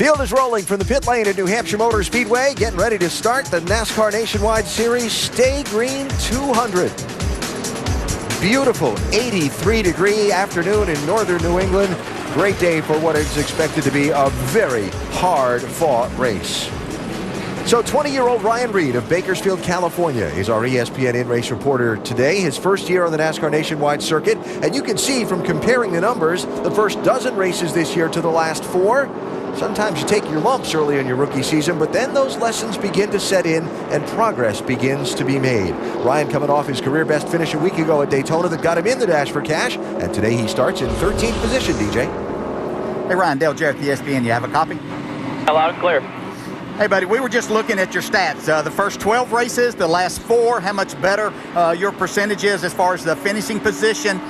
Field is rolling from the pit lane at New Hampshire Motor Speedway, getting ready to start the NASCAR Nationwide Series Sta-Green 200. Beautiful 83-degree afternoon in northern New England. Great day for what is expected to be a very hard-fought race. So 20-year-old Ryan Reed of Bakersfield, California is our ESPN in-race reporter today. His first year on the NASCAR Nationwide circuit. And you can see from comparing the numbers, the first dozen races this year to the last 4. Sometimes you take your lumps early in your rookie season, but then those lessons begin to set in and progress begins to be made. Ryan coming off his career best finish a week ago at Daytona that got him in the dash for cash, and today he starts in 13th position, DJ. Hey Ryan, Dale Jarrett, the ESPN, you have a copy? Loud and clear. Hey buddy, we were just looking at your stats. The first 12 races, the last 4, how much better your percentage is as far as the finishing position.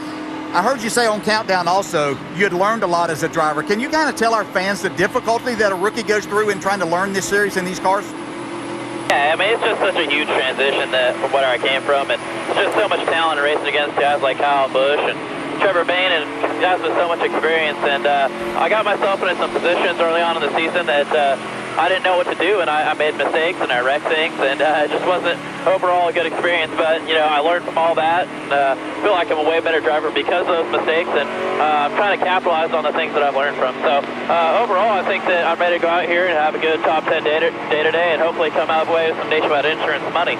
I heard you say on Countdown also you had learned a lot as a driver. Can you kind of tell our fans the difficulty that a rookie goes through in trying to learn this series in these cars? Yeah, I mean, it's just such a huge transition from where I came from, and it's just so much talent racing against guys like Kyle Busch and Trevor Bayne and guys with so much experience. And I got myself into some positions early on in the season that I didn't know what to do, and I made mistakes and I wrecked things, and it just wasn't overall a good experience. But you know, I learned from all that, and feel like I'm a way better driver because of those mistakes, and I'm trying to capitalize on the things that I've learned from. So overall, I think that I'm ready to go out here and have a good top 10 day today, and hopefully come out away with some Nationwide insurance money.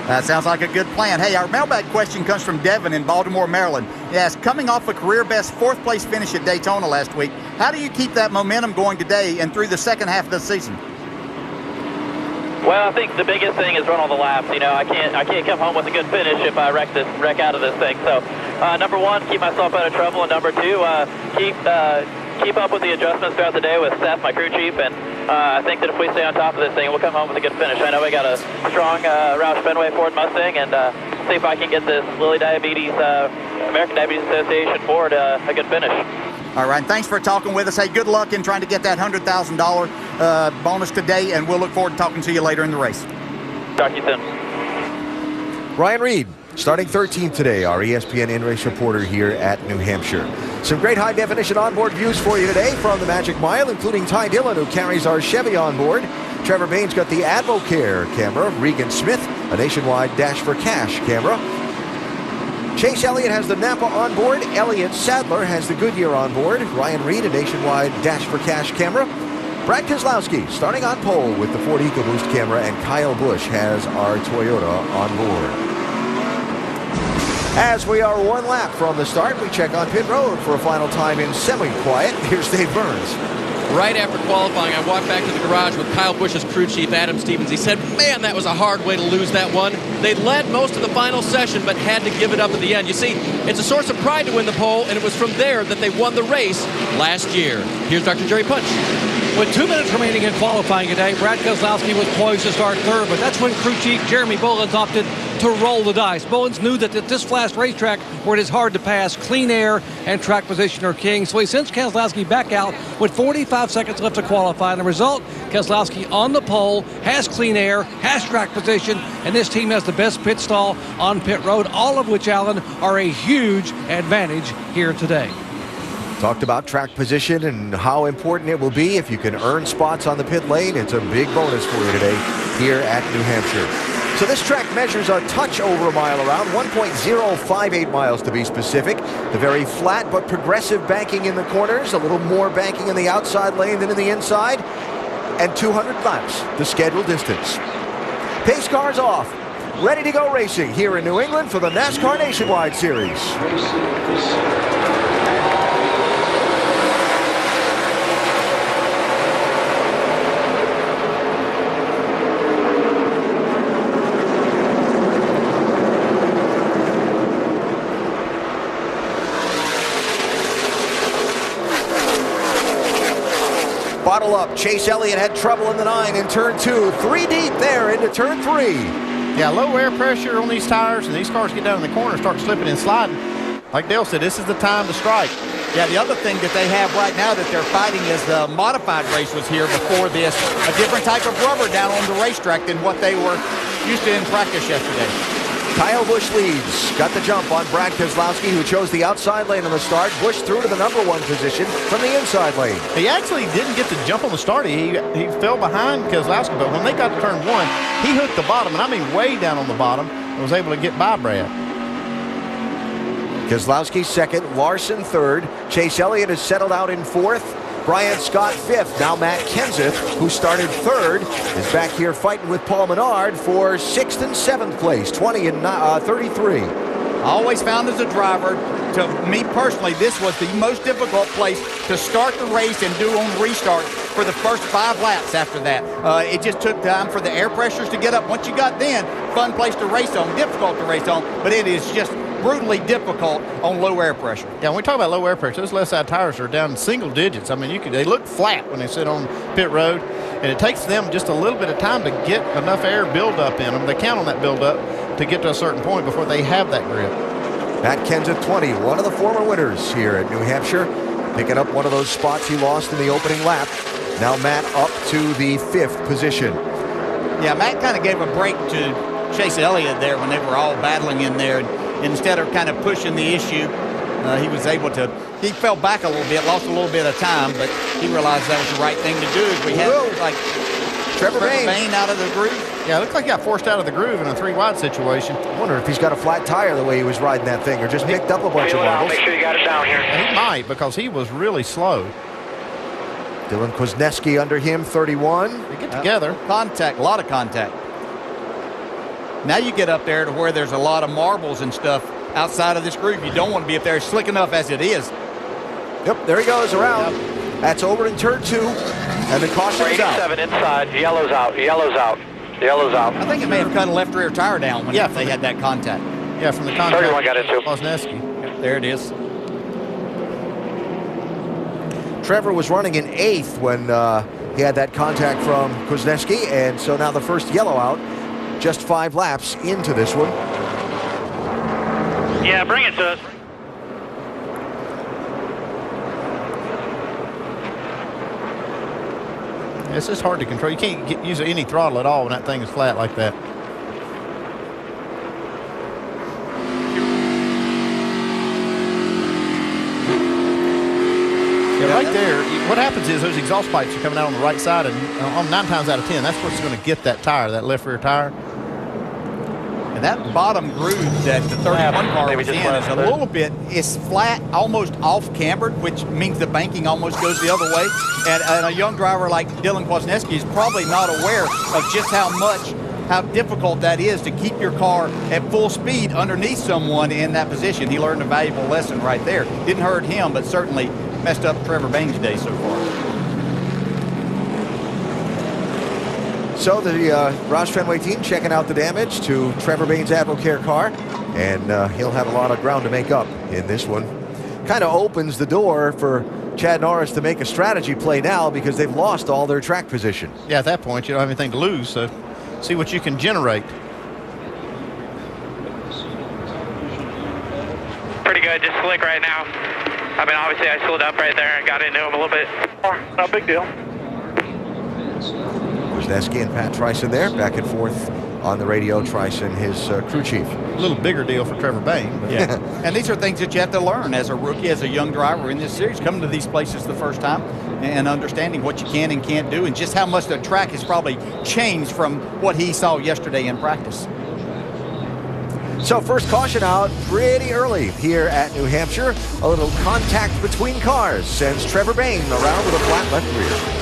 That sounds like a good plan. Hey, our mailbag question comes from Devin in Baltimore, Maryland. He asks, coming off a career-best 4th place finish at Daytona last week, how do you keep that momentum going today and through the second half of the season? Well, I think the biggest thing is run all the laps. You know, I can't come home with a good finish if I wreck out of this thing. So, number 1, keep myself out of trouble, and number 2, keep up with the adjustments throughout the day with Seth, my crew chief, and I think that if we stay on top of this thing, we'll come home with a good finish. I know we got a strong Roush Fenway Ford Mustang, and see if I can get this Lilly Diabetes, American Diabetes Association Ford a good finish. All right, thanks for talking with us. Hey, good luck in trying to get that $100,000 bonus today, and we'll look forward to talking to you later in the race. Talk to you soon. Ryan Reed, starting 13th today, our ESPN in-race reporter here at New Hampshire. Some great high-definition onboard views for you today from the Magic Mile, including Ty Dillon, who carries our Chevy onboard. Trevor Bayne's got the AdvoCare camera. Regan Smith, a Nationwide Dash for Cash camera. Chase Elliott has the Napa onboard. Elliott Sadler has the Goodyear onboard. Ryan Reed, a Nationwide Dash for Cash camera. Brad Keselowski starting on pole with the Ford EcoBoost camera, and Kyle Busch has our Toyota on board. As we are 1 lap from the start, we check on pit road for a final time in semi-quiet. Here's Dave Burns. Right after qualifying, I walked back to the garage with Kyle Busch's crew chief, Adam Stevens. He said, man, that was a hard way to lose that one. They led most of the final session, but had to give it up at the end. You see, it's a source of pride to win the pole, and it was from there that they won the race last year. Here's Dr. Jerry Punch. With 2 minutes remaining in qualifying today, Brad Keselowski was poised to start 3rd, but that's when crew chief Jeremy Bullins opted to roll the dice. Bullins knew that at this fast racetrack where it is hard to pass, clean air and track position are king, so he sends Keselowski back out with 45 seconds left to qualify. And the result, Keselowski on the pole, has clean air, has track position, and this team has the best pit stall on pit road, all of which, Alan, are a huge advantage here today. Talked about track position and how important it will be if you can earn spots on the pit lane. It's a big bonus for you today here at New Hampshire. So this track measures a touch over a mile around, 1.058 miles to be specific. The very flat but progressive banking in the corners, a little more banking in the outside lane than in the inside, and 200 laps, the scheduled distance. Pace cars off, ready to go racing here in New England for the NASCAR Nationwide Series. Bottle up. Chase Elliott had trouble in the 9 in turn 2. 3 deep there into turn 3. Yeah, low air pressure on these tires, and these cars get down in the corner and start slipping and sliding. Like Dale said, this is the time to strike. Yeah, the other thing that they have right now that they're fighting is the modified race was here before this. A different type of rubber down on the racetrack than what they were used to in practice yesterday. Kyle Busch leads. Got the jump on Brad Keselowski, who chose the outside lane on the start. Busch through to the number 1 position from the inside lane. He actually didn't get the jump on the start. He fell behind Keselowski, but when they got to turn 1, he hooked the bottom, and I mean way down on the bottom, and was able to get by Brad. Keselowski second, Larson third. Chase Elliott has settled out in fourth. Brian Scott fifth. Now Matt Kenseth, who started third, is back here fighting with Paul Menard for 6th and 7th place, 20 and 33. I always found as a driver, to me personally, this was the most difficult place to start the race and do on restart for the first 5 laps after that. It just took time for the air pressures to get up. Once you got then, fun place to race on, difficult to race on, but it is just brutally difficult on low air pressure. Yeah, when we talk about low air pressure, those left side tires are down in single digits. I mean, they look flat when they sit on pit road, and it takes them just a little bit of time to get enough air buildup in them. They count on that buildup to get to a certain point before they have that grip. Matt Kenseth 20, one of the former winners here at New Hampshire, picking up one of those spots he lost in the opening lap. Now Matt up to the 5th position. Yeah, Matt kind of gave a break to Chase Elliott there when they were all battling in there. Instead of kind of pushing the issue, he was able to, he fell back a little bit, lost a little bit of time, but he realized that was the right thing to do. We had like Trevor Bayne out of the groove. Yeah, it looked like he got forced out of the groove in a 3-wide situation. I wonder if he's got a flat tire the way he was riding that thing, or just picked up a bunch of marbles. Make sure you got it down here. He might, because he was really slow. Dylan Kwasniewski under him, 31. They get together. Contact, a lot of contact. Now you get up there to where there's a lot of marbles and stuff outside of this groove. You don't want to be up there slick enough as it is. Yep, there he goes around. Yep. That's over in turn 2, and the caution is out. 87 inside, yellow's out, yellow's out, yellow's out. I think it may have cut a left rear tire down when they had that contact. Yeah, from the contact. 31 got into. Kwasniewski. There it is. Trevor was running in 8th when he had that contact from Kwasniewski, and so now the first yellow out. Just 5 laps into this one. Yeah, bring it to us. It's just hard to control. You can't use any throttle at all when that thing is flat like that. Yeah, right there, what happens is those exhaust pipes are coming out on the right side, and on 9 times out of 10, that's what's going to get that tire, that left rear tire. And that bottom groove that the 31 car was in is a little bit, it's flat, almost off-cambered, which means the banking almost goes the other way. And a young driver like Dylan Kwasniewski is probably not aware of just how difficult that is to keep your car at full speed underneath someone in that position. He learned a valuable lesson right there. Didn't hurt him, but certainly messed up Trevor Bayne's day so far. So the Roush Fenway team checking out the damage to Trevor Bayne's AdvoCare car, and he'll have a lot of ground to make up in this one. Kind of opens the door for Chad Norris to make a strategy play now because they've lost all their track position. Yeah, at that point, you don't have anything to lose, so see what you can generate. Pretty good, just slick right now. I mean, obviously I slowed up right there and got into him a little bit more. No big deal. Kwasniewski and Pat Tryson there, back and forth on the radio. Tryson, his crew chief. A little bigger deal for Trevor Bayne. Yeah, and these are things that you have to learn as a rookie, as a young driver in this series, coming to these places the first time and understanding what you can and can't do and just how much the track has probably changed from what he saw yesterday in practice. So first caution out pretty early here at New Hampshire. A little contact between cars sends Trevor Bayne around with a flat left rear.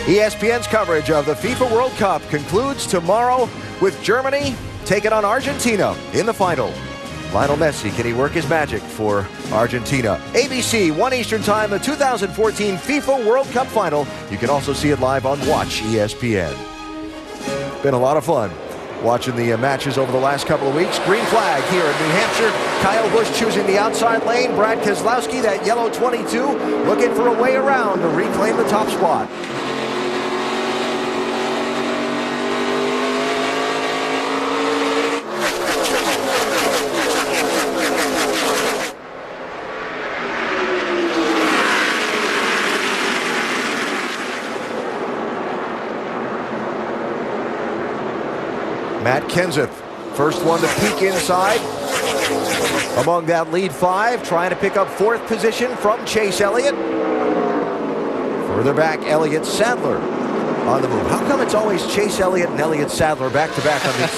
ESPN's coverage of the FIFA World Cup concludes tomorrow with Germany taking on Argentina in the final. Lionel Messi, can he work his magic for Argentina? ABC, 1 Eastern Time, the 2014 FIFA World Cup final. You can also see it live on Watch ESPN. Been a lot of fun watching the matches over the last couple of weeks. Green flag here in New Hampshire. Kyle Busch choosing the outside lane. Brad Keselowski, that yellow 22, looking for a way around to reclaim the top spot. Kenseth. First one to peek inside among that lead 5, trying to pick up 4th position from Chase Elliott. Further back, Elliott Sadler on the move. How come it's always Chase Elliott and Elliott Sadler back-to-back on these?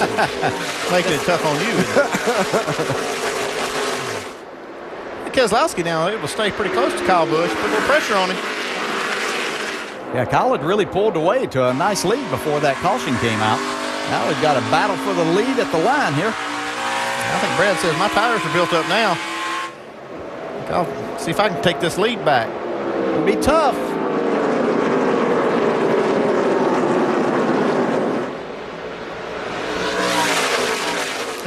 Making it tough on you. Keselowski now able to stay pretty close to Kyle Busch, put a little pressure on him. Yeah, Kyle had really pulled away to a nice lead before that caution came out. Now we've got a battle for the lead at the line here. I think Brad says my tires are built up now. I'll see if I can take this lead back. It'll be tough.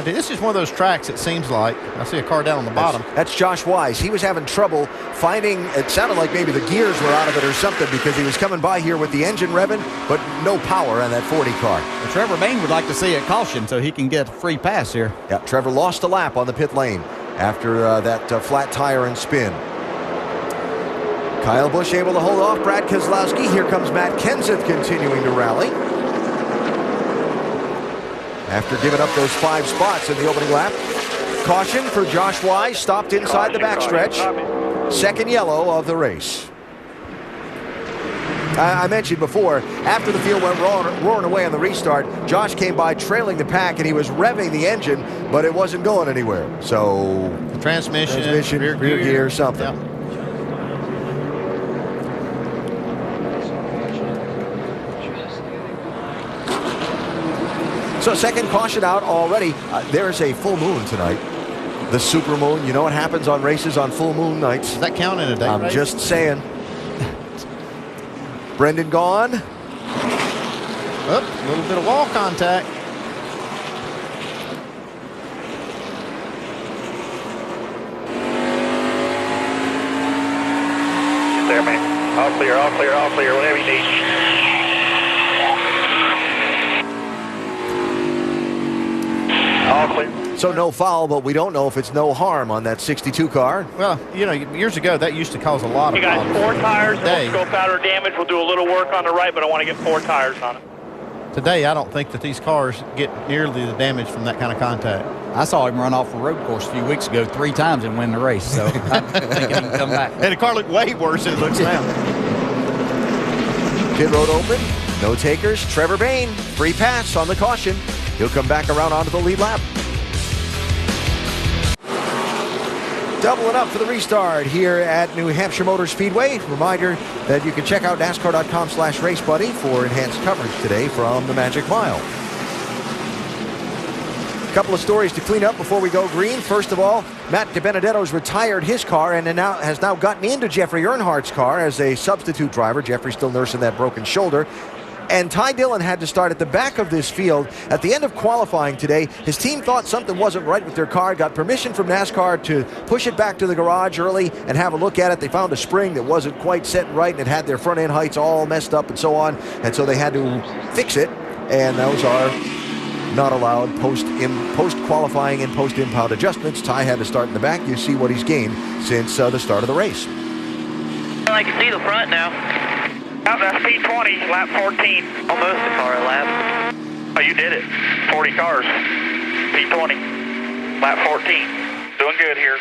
This is one of those tracks, it seems like. I see a car down on the bottom. That's Josh Wise. He was having trouble finding, it sounded like maybe the gears were out of it or something, because he was coming by here with the engine revving, but no power on that 40 car. Well, Trevor Bain would like to see a caution so he can get a free pass here. Yeah, Trevor lost a lap on the pit lane after that flat tire and spin. Kyle Busch able to hold off Brad Keselowski. Here comes Matt Kenseth continuing to rally. After giving up those 5 spots in the opening lap. Caution for Josh Wise, stopped inside the backstretch. Second yellow of the race. I mentioned before, after the field went roaring away on the restart, Josh came by trailing the pack, and he was revving the engine, but it wasn't going anywhere. So, Transmission rear gear, something. Yeah. So second caution out already. There's a full moon tonight. The super moon. You know what happens on races on full moon nights? Does that count in a day? I'm race? just saying. Brendan gone. A little bit of wall contact. There, man. All clear, all clear, all clear, whatever you need. All clear. So no foul, but we don't know if it's no harm on that 62 car. Well, you know, years ago, that used to cause a lot of You got problems. 4 tires, Today- no scope powder damage. We'll do a little work on the right, but I want to get 4 tires on it. Today, I don't think that these cars get nearly the damage from that kind of contact. I saw him run off a road course a few weeks ago 3 times and win the race, so I'm thinking he can come back. And the car looked way worse than it looks now. Pit road open. No takers. Trevor Bain, free pass on the caution. He'll come back around onto the lead lap. Doubling up for the restart here at New Hampshire Motor Speedway. Reminder that you can check out NASCAR.com/RaceBuddy for enhanced coverage today from the Magic Mile. A couple of stories to clean up before we go green. First of all, Matt DiBenedetto's retired his car and has now gotten into Jeffrey Earnhardt's car as a substitute driver. Jeffrey's still nursing that broken shoulder. And Ty Dillon had to start at the back of this field. At the end of qualifying today, his team thought something wasn't right with their car, got permission from NASCAR to push it back to the garage early and have a look at it. They found a spring that wasn't quite set right, and it had their front end heights all messed up and so on. And so they had to fix it, and those are not allowed post-qualifying and post-impound adjustments. Ty had to start in the back. You see what he's gained since the start of the race. I can see the front now. Out that's P20, lap 14. Almost a car a lap. Oh, you did it. 40 cars. P20, lap 14. Doing good here.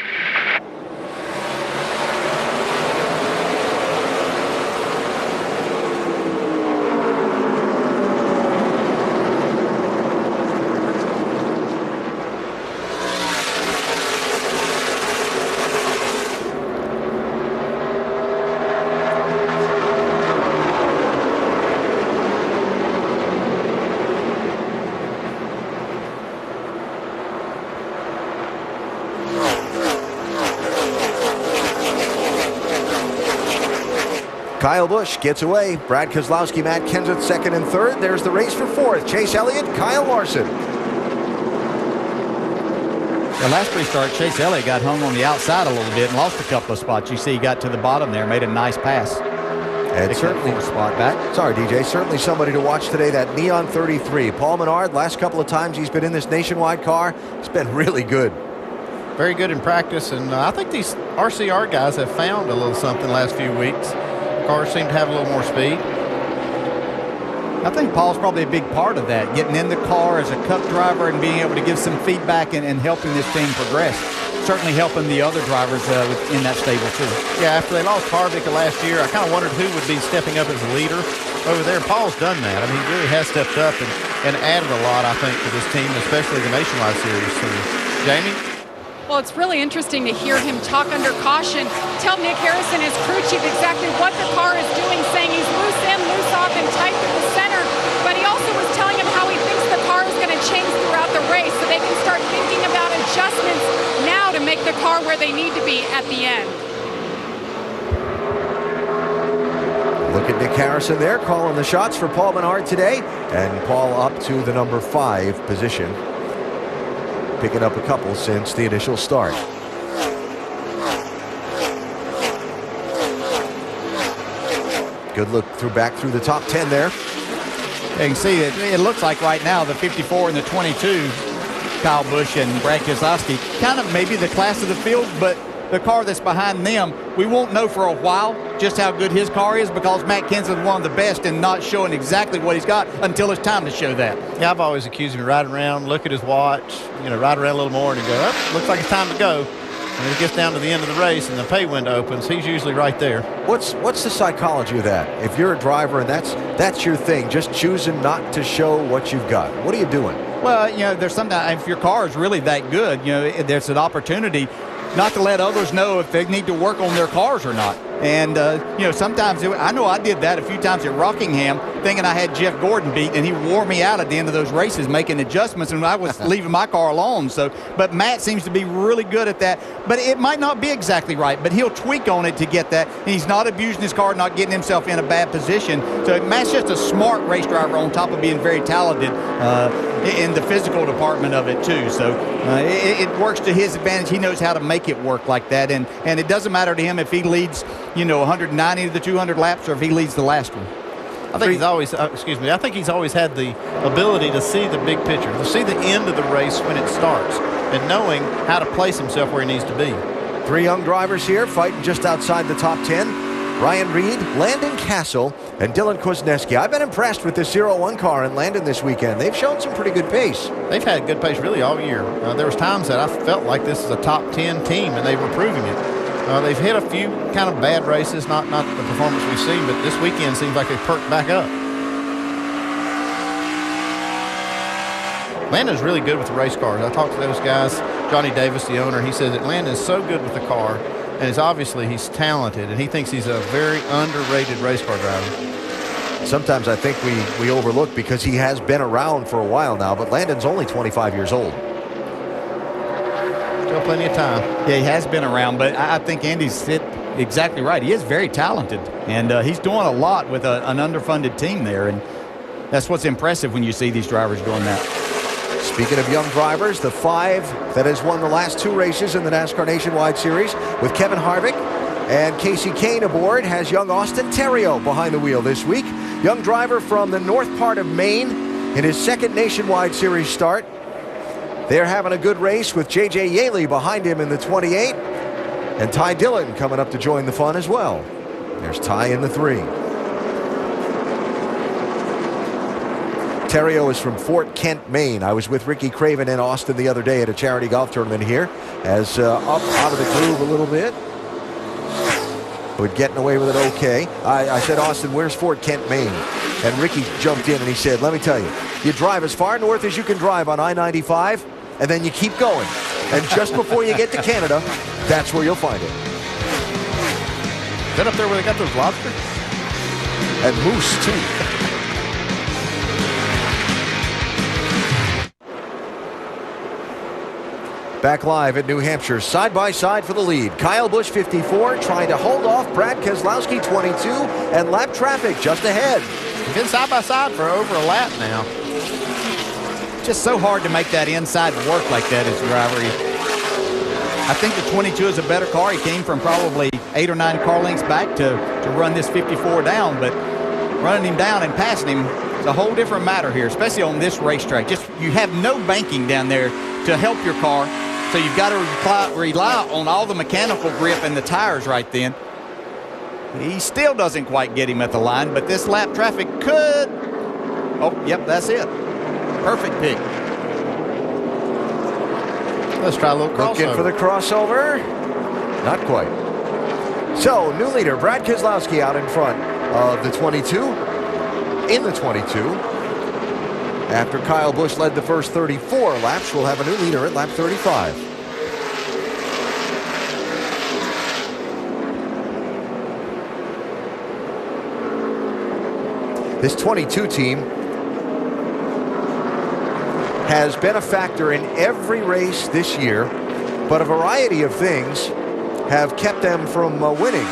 Kyle Busch gets away. Brad Keselowski, Matt Kenseth second and third. There's the race for fourth. Chase Elliott, Kyle Larson. The last restart, Chase Elliott got hung on the outside a little bit and lost a couple of spots. You see he got to the bottom there, made a nice pass. And certainly a spot back. Sorry, DJ. Certainly somebody to watch today, that Neon 33. Paul Menard, last couple of times he's been in this Nationwide car, it's been really good. Very good in practice, and I think these RCR guys have found a little something the last few weeks. Cars seem to have a little more speed. I think Paul's probably a big part of that, getting in the car as a cup driver and being able to give some feedback and helping this team progress. Certainly helping the other drivers in that stable too. Yeah, after they lost Harvick last year, I kind of wondered who would be stepping up as a leader over there. Paul's done that. I mean, he really has stepped up and added a lot, I think, to this team, especially the Nationwide Series. So, Jamie? Well, it's really interesting to hear him talk under caution, tell Nick Harrison, his crew chief, exactly what the car is doing, saying he's loose in, loose off, and tight to the center. But he also was telling him how he thinks the car is going to change throughout the race, so they can start thinking about adjustments now to make the car where they need to be at the end. Look at Nick Harrison there, calling the shots for Paul Menard today. And Paul up to the number 5 position, picking up a couple since the initial start. Good look back through the top 10 there. You can see it looks like right now the 54 and the 22, Kyle Busch and Brad Keselowski, kind of maybe the class of the field, but the car that's behind them, we won't know for a while just how good his car is, because Matt Kenseth is one of the best in not showing exactly what he's got until it's time to show that. Yeah, I've always accused him of riding around, look at his watch, ride around a little more and go, oh, looks like it's time to go. When he gets down to the end of the race and the pay window opens, he's usually right there. What's the psychology of that? If you're a driver and that's your thing, just choosing not to show what you've got, what are you doing? Well, there's sometimes if your car is really that good, there's an opportunity not to let others know if they need to work on their cars or not. And, sometimes I know I did that a few times at Rockingham, thinking I had Jeff Gordon beat, and he wore me out at the end of those races making adjustments, and I was leaving my car alone. So, but Matt seems to be really good at that. But it might not be exactly right, but he'll tweak on it to get that. And he's not abusing his car, not getting himself in a bad position. So Matt's just a smart race driver on top of being very talented in the physical department of it too. So it works to his advantage. He knows how to make it work like that. And it doesn't matter to him if he leads 190 to the 200 laps, or if he leads the last one. I think he's always, I think he's always had the ability to see the big picture, to see the end of the race when it starts, and knowing how to place himself where he needs to be. 3 young drivers here fighting just outside the top 10. Ryan Reed, Landon Castle, and Dylan Kozneski. I've been impressed with this 0-1 car in Landon this weekend. They've shown some pretty good pace. They've had good pace really all year. There was times that I felt like this is a top 10 team, and they were proving it. They've hit a few kind of bad races, not the performance we've seen, but this weekend seems like they've perked back up. Landon's really good with the race cars. I talked to those guys. Johnny Davis, the owner, he says that Landon's so good with the car, and it's obviously he's talented, and he thinks he's a very underrated race car driver. Sometimes I think we overlook because he has been around for a while now, but Landon's only 25 years old. Still plenty of time. Yeah, he has been around, but I think Andy's hit exactly right. He is very talented, and he's doing a lot with an underfunded team there, and that's what's impressive when you see these drivers doing that. Speaking of young drivers, the 5 that has won the last 2 races in the NASCAR Nationwide Series with Kevin Harvick and Casey Kane aboard has young Austin Theriault behind the wheel this week. Young driver from the north part of Maine in his 2nd Nationwide Series start. They're having a good race with J.J. Yaley behind him in the 28. And Ty Dillon coming up to join the fun as well. There's Ty in the 3. Theriault is from Fort Kent, Maine. I was with Ricky Craven in Austin the other day at a charity golf tournament here. As up out of the groove a little bit, but getting away with it okay. I said, Austin, where's Fort Kent, Maine? And Ricky jumped in and he said, let me tell you, you drive as far north as you can drive on I-95, and then you keep going. And just before you get to Canada, that's where you'll find it. Is that up there where they got those lobsters? And moose, too. Back live at New Hampshire, side by side for the lead. Kyle Busch, 54, trying to hold off Brad Keselowski, 22, and lap traffic just ahead. They've been side by side for over a lap now. Just so hard to make that inside work like that as a driver. I think the 22 is a better car. He came from probably 8 or 9 car lengths back to run this 54 down, but running him down and passing him is a whole different matter here, especially on this racetrack. Just you have no banking down there to help your car. So you've got to rely on all the mechanical grip and the tires right then. He still doesn't quite get him at the line, but this lap traffic could Oh, yep, that's it. Perfect pick. Let's try a little crossover. Looking for the crossover. Not quite. So, new leader, Brad Keselowski out in front of the 22. In the 22. After Kyle Busch led the first 34 laps, we'll have a new leader at lap 35. This 22 team has been a factor in every race this year, but a variety of things have kept them from winning.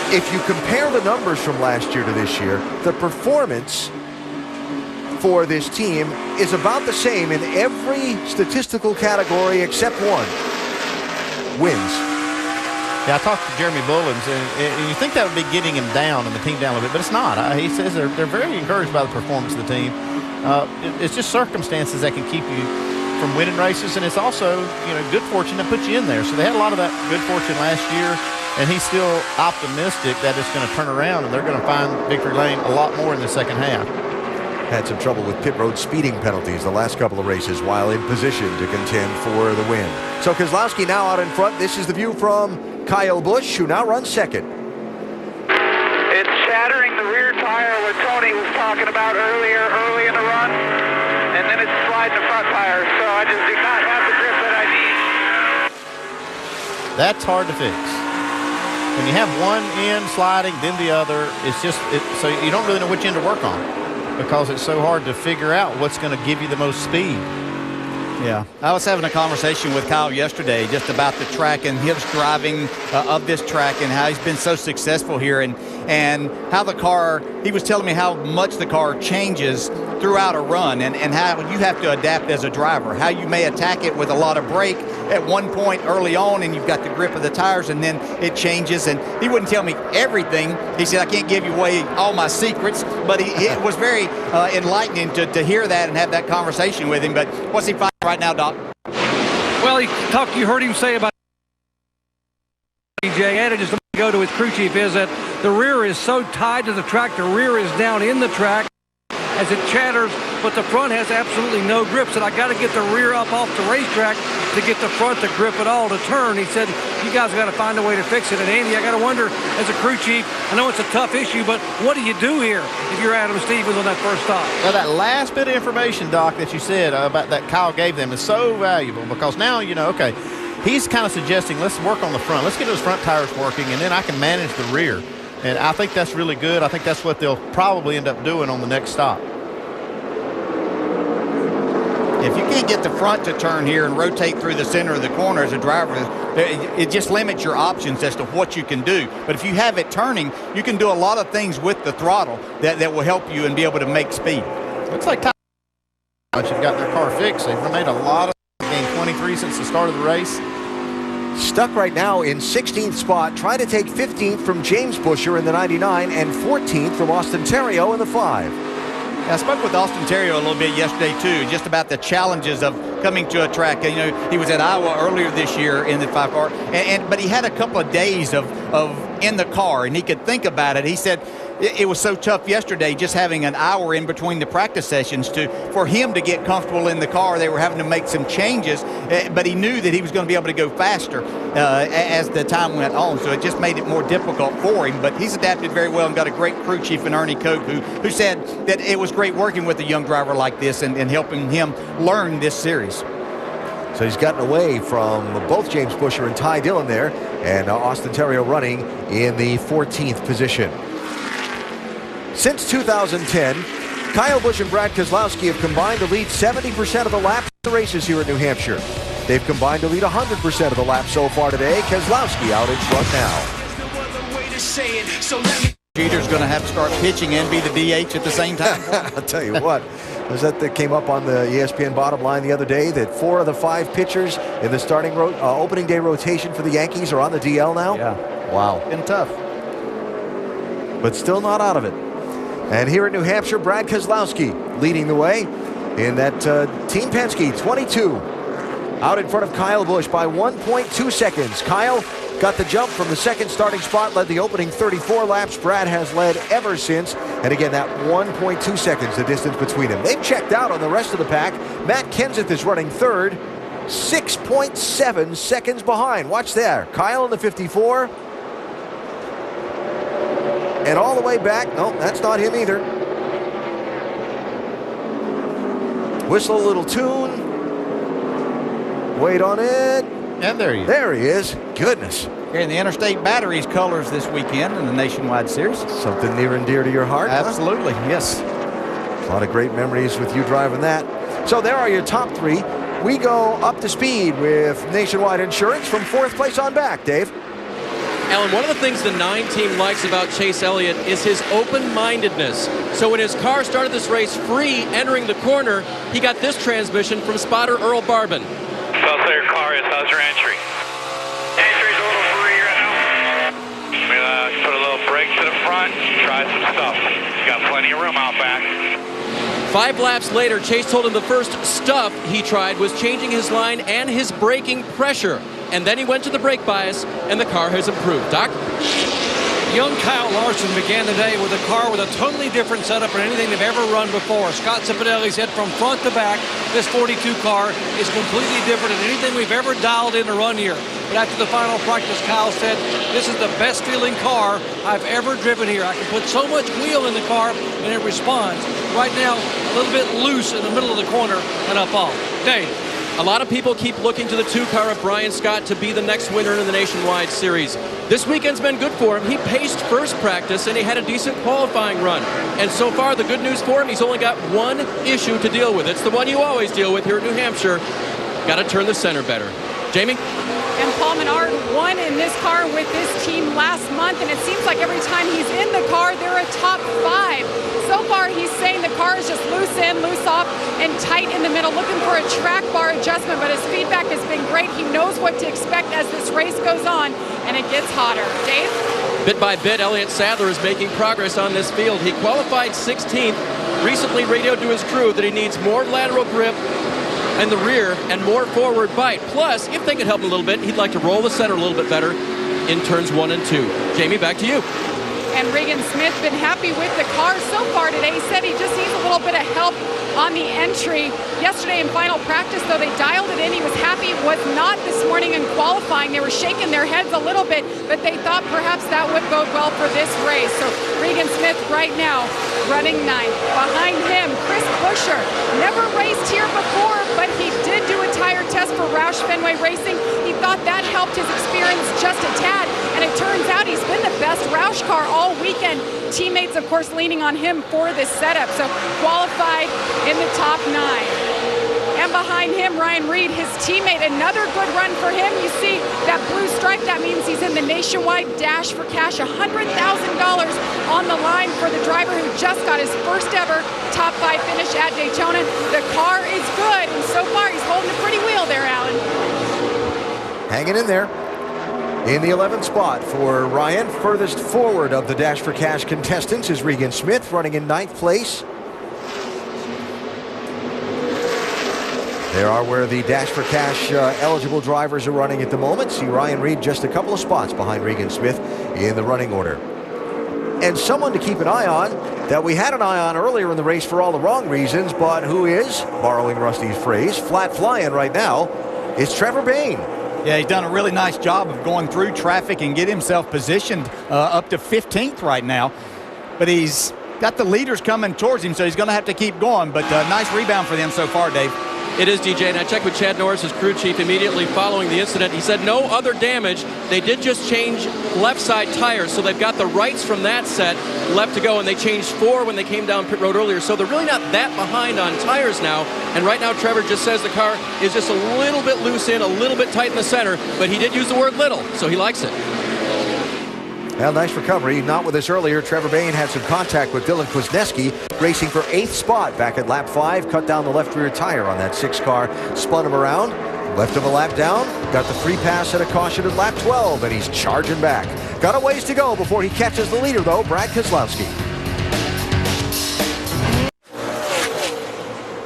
If you compare the numbers from last year to this year, the performance for this team is about the same in every statistical category except one: wins. Yeah, I talked to Jeremy Bullins, and you think that would be getting him down and the team down a little bit, but it's not. He says they're very encouraged by the performance of the team. It's just circumstances that can keep you from winning races, and it's also, good fortune that puts you in there. So they had a lot of that good fortune last year, and he's still optimistic that it's going to turn around, and they're going to find victory lane a lot more in the second half. Had some trouble with pit road speeding penalties the last couple of races while in position to contend for the win. So Keselowski now out in front. This is the view from Kyle Busch, who now runs second. It's shattering the rear tire, what Tony was talking about early in the run, and then it's sliding the front tire, so I just do not have the grip that I need. That's hard to fix. When you have one end sliding, then the other, so you don't really know which end to work on because it's so hard to figure out what's going to give you the most speed. Yeah, I was having a conversation with Kyle yesterday just about the track and his driving of this track and how he's been so successful here and how the car, he was telling me how much the car changes throughout a run and how you have to adapt as a driver, how you may attack it with a lot of brake at one point early on and you've got the grip of the tires and then it changes. And he wouldn't tell me everything. He said, I can't give you away all my secrets, but it was very enlightening to hear that and have that conversation with him. But what's he finding right now, Doc? Well, you heard him say about DJ, and just to go to his crew chief, is that the rear is so tied to the track, the rear is down in the track as it chatters, but the front has absolutely no grip. So I got to get the rear up off the racetrack to get the front to grip it all to turn. He said, you guys got to find a way to fix it. And Andy, I got to wonder, as a crew chief, I know it's a tough issue, but what do you do here if you're Adam Stevens on that first stop? Well, that last bit of information, Doc, that you said about that Kyle gave them is so valuable because now, okay, he's kind of suggesting let's work on the front. Let's get those front tires working, and then I can manage the rear. And I think that's really good. I think that's what they'll probably end up doing on the next stop. If you can't get the front to turn here and rotate through the center of the corner as a driver, it just limits your options as to what you can do. But if you have it turning, you can do a lot of things with the throttle that will help you and be able to make speed. Looks like Tyler have gotten their car fixed. They've made a lot of gained 23 since the start of the race. Stuck right now in 16th spot, trying to take 15th from James Buescher in the 99 and 14th from Austin Terrio in the 5. I spoke with Austin Terrio a little bit yesterday, too, just about the challenges of coming to a track. He was at Iowa earlier this year in the 5-car, but he had a couple of days of in the car, and he could think about it. He said it was so tough yesterday just having an hour in between the practice sessions for him to get comfortable in the car. They were having to make some changes, but he knew that he was going to be able to go faster as the time went on, so it just made it more difficult for him. But he's adapted very well and got a great crew chief in Ernie Koch who said that it was great working with a young driver like this and helping him learn this series. So he's gotten away from both James Buescher and Ty Dillon there, and Austin Terrio running in the 14th position. Since 2010, Kyle Busch and Brad Keselowski have combined to lead 70% of the laps in the races here at New Hampshire. They've combined to lead 100% of the laps so far today. Keselowski out in front now. Jeter's going to have to start pitching and be the DH at the same time. I'll tell you what. Was that came up on the ESPN bottom line the other day that 4 of the 5 pitchers in the starting opening day rotation for the Yankees are on the DL now? Yeah. Wow. Been tough. But still not out of it. And here at New Hampshire, Brad Keselowski leading the way in that Team Penske 22. Out in front of Kyle Busch by 1.2 seconds. Kyle got the jump from the second starting spot, led the opening 34 laps. Brad has led ever since. And again, that 1.2 seconds, the distance between them. They've checked out on the rest of the pack. Matt Kenseth is running third, 6.7 seconds behind. Watch there. Kyle in the 54. And all the way back, no, that's not him either. Whistle a little tune. Wait on it. And there he is. There he is. Goodness. Carrying the Interstate Batteries colors this weekend in the Nationwide Series. Something near and dear to your heart. Absolutely, huh? yes. A lot of great memories with you driving that. So there are your top three. We go up to speed with Nationwide Insurance from fourth place on back. Dave? Alan, one of the things the 9 team likes about Chase Elliott is his open-mindedness. So when his car started this race free entering the corner, he got this transmission from spotter Earl Barbin. How's your car is? How's your entry? Entry's a little free right now. I'm gonna put a little brake to the front, try some stuff. Got plenty of room out back. 5 laps later, Chase told him the first stuff he tried was changing his line and his braking pressure. And then he went to the brake bias, and the car has improved. Doc? Young Kyle Larson began the day with a car with a totally different setup than anything they've ever run before. Scott Cipotelli said from front to back, this 42 car is completely different than anything we've ever dialed in to run here. But after the final practice, Kyle said, this is the best feeling car I've ever driven here. I can put so much wheel in the car and it responds. Right now, a little bit loose in the middle of the corner and up off. Dave. A lot of people keep looking to the 2 car of Brian Scott to be the next winner in the Nationwide Series. This weekend's been good for him. He paced first practice and he had a decent qualifying run. And so far, the good news for him, he's only got one issue to deal with. It's the one you always deal with here at New Hampshire. Got to turn the center better. Jamie? And Paul Menard won in this car with this team last month, and it seems like every time he's in the car, they're a top 5. So far, he's saying the car is just loose in, loose off, and tight in the middle, looking for a track bar adjustment, but his feedback has been great. He knows what to expect as this race goes on, and it gets hotter. Dave? Bit by bit, Elliott Sadler is making progress on this field. He qualified 16th, recently radioed to his crew that he needs more lateral grip in the rear and more forward bite. Plus, if they could help him a little bit, he'd like to roll the center a little bit better in turns 1 and 2. Jamie, back to you. And Regan Smith been happy with the car so far today. He said he just needs a little bit of help on the entry. Yesterday in final practice, though, they dialed it in. He was happy, was not this morning in qualifying. They were shaking their heads a little bit, but they thought perhaps that would bode well for this race. So Regan Smith right now running 9th. Behind him, Chris Buescher. Never raced here before, but he did do a tire test for Roush Fenway Racing. He thought that helped his experience just a tad, and it turns out he's been the best Roush car all weekend. Teammates, of course, leaning on him for this setup. So qualified in the top 9. And behind him, Ryan Reed, his teammate, another good run for him. You see that blue stripe, that means he's in the Nationwide Dash for Cash, $100,000 on the line for the driver who just got his first ever top 5 finish at Daytona. The car is good, and so far he's holding a pretty wheel there, Alan. Hanging in there. In the 11th spot for Ryan, furthest forward of the Dash for Cash contestants is Regan Smith, running in 9th place. There are where the Dash for Cash eligible drivers are running at the moment. See Ryan Reed just a couple of spots behind Regan Smith in the running order. And someone to keep an eye on that we had an eye on earlier in the race for all the wrong reasons, but who is, borrowing Rusty's phrase, flat flying right now, is Trevor Bayne. Yeah, he's done a really nice job of going through traffic and get himself positioned up to 15th right now. But he's got the leaders coming towards him, so he's going to have to keep going. But nice rebound for them so far, Dave. It is, DJ, and I checked with Chad Norris, his crew chief, immediately following the incident. He said no other damage. They did just change left side tires, so they've got the rights from that set left to go, and they changed 4 when they came down pit road earlier, so they're really not that behind on tires now. And right now, Trevor just says the car is just a little bit loose in, a little bit tight in the center, but he did use the word little, so he likes it. Well, nice recovery. Not with us earlier. Trevor Bayne had some contact with Dylan Kwasniewski, racing for 8th spot back at lap 5. Cut down the left rear tire on that 6 car, spun him around, left him a lap down, got the free pass at a caution at lap 12, and he's charging back. Got a ways to go before he catches the leader, though, Brad Keselowski.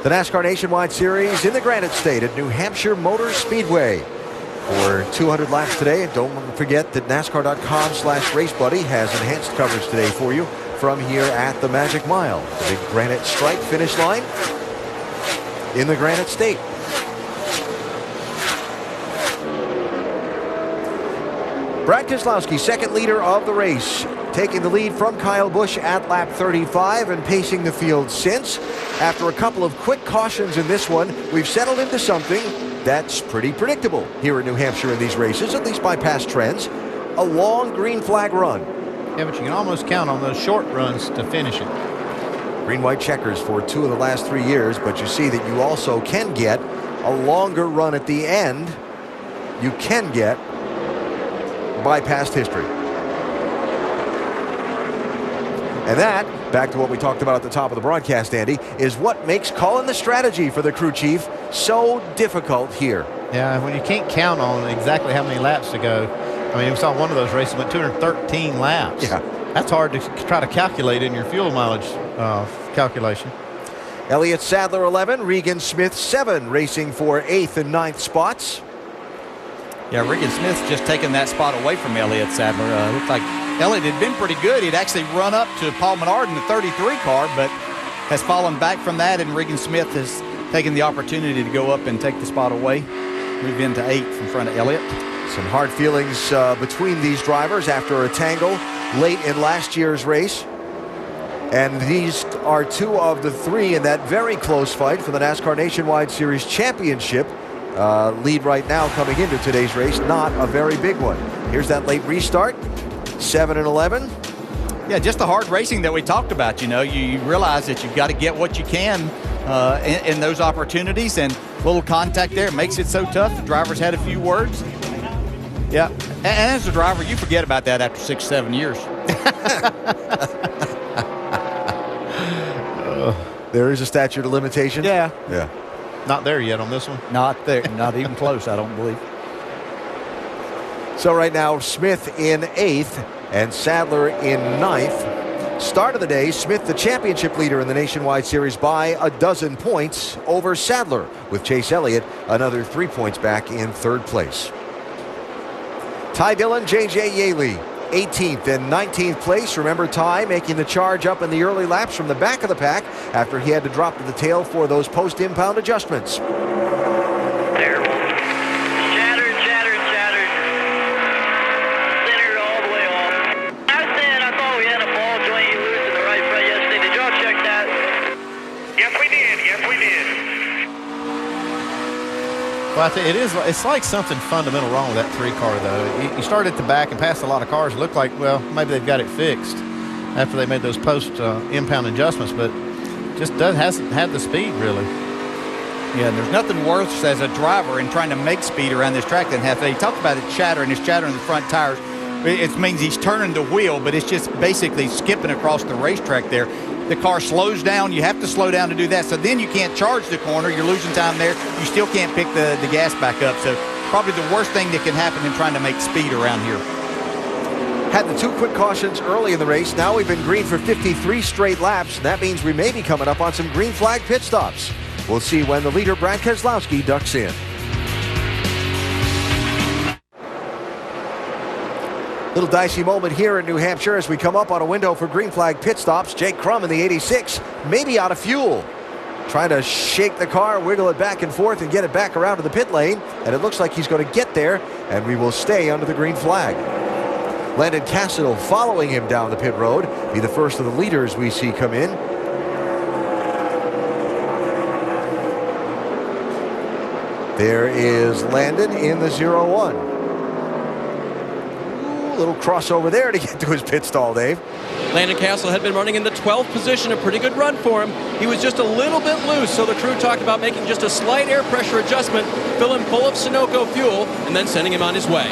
The NASCAR Nationwide Series in the Granite State at New Hampshire Motor Speedway. for 200 laps today. And don't forget that NASCAR.com/RaceBuddy has enhanced coverage today for you from here at the Magic Mile. The big granite stripe finish line in the Granite State. Brad Keselowski, second leader of the race, taking the lead from Kyle Busch at lap 35 and pacing the field since. After a couple of quick cautions in this one, we've settled into something that's pretty predictable here in New Hampshire in these races, at least by past trends. A long green flag run. Yeah, but you can almost count on those short runs to finish it. Green-white checkers for 2 of the last 3 years, but you see that you also can get a longer run at the end. You can get by past history. And that, back to what we talked about at the top of the broadcast, Andy, is what makes calling the strategy for the crew chief so difficult here. Yeah, when you can't count on exactly how many laps to go. I mean, we saw one of those races went 213 laps. Yeah. That's hard to try to calculate in your fuel mileage calculation. Elliott Sadler 11, Regan Smith 7, racing for 8th and 9th spots. Yeah, Regan Smith's just taken that spot away from Elliott Sadler. Looked like Elliott had been pretty good. He'd actually run up to Paul Menard in the 33 car, but has fallen back from that, and Regan Smith has taken the opportunity to go up and take the spot away, move into 8th in front of Elliott. Some hard feelings between these drivers after a tangle late in last year's race. And these are 2 of the 3 in that very close fight for the NASCAR Nationwide Series Championship. Lead right now coming into today's race, not a very big one. Here's that late restart, 7 and 11. Yeah, just the hard racing that we talked about. You know, you realize that you've got to get what you can in those opportunities, and a little contact there makes it so tough. The drivers had a few words. Yeah, and as a driver, you forget about that after 6-7 years. There is a statute of limitation. Yeah. Not there yet on this one. Not there, not even close, I don't believe. So right now, Smith in 8th and Sadler in 9th. Start of the day, Smith the championship leader in the Nationwide Series by 12 points over Sadler, with Chase Elliott another 3 points back in 3rd place. Ty Dillon, J.J. Yaley, 18th and 19th place. Remember Ty making the charge up in the early laps from the back of the pack after he had to drop to the tail for those post-impound adjustments. Terrible. Shattered. Center all the way off. I thought we had a ball joint loose in the right front yesterday. Did y'all check that? Yes, we did. Well, it's like something fundamental wrong with that 3 car, though. You started at the back and passed a lot of cars. It looked like, well, maybe they've got it fixed after they made those post-impound adjustments, but just hasn't had the speed, really. Yeah, and there's nothing worse as a driver in trying to make speed around this track than have they talk about it chattering. It's chattering the front tires. It means he's turning the wheel, but it's just basically skipping across the racetrack there. The car slows down. You have to slow down to do that. So then you can't charge the corner. You're losing time there. You still can't pick the gas back up. So probably the worst thing that can happen in trying to make speed around here. Had the 2 quick cautions early in the race. Now we've been green for 53 straight laps. And that means we may be coming up on some green flag pit stops. We'll see when the leader, Brad Keselowski, ducks in. Little dicey moment here in New Hampshire as we come up on a window for green flag pit stops. Jake Crum in the 86, maybe out of fuel. Trying to shake the car, wiggle it back and forth, and get it back around to the pit lane. And it looks like he's going to get there, and we will stay under the green flag. Landon Cassidy following him down the pit road. Be the first of the leaders we see come in. There is Landon in the 01. Little crossover there to get to his pit stall, Dave. Landon Castle had been running in the 12th position, a pretty good run for him. He was just a little bit loose, so the crew talked about making just a slight air pressure adjustment, fill him full of Sunoco fuel, and then sending him on his way.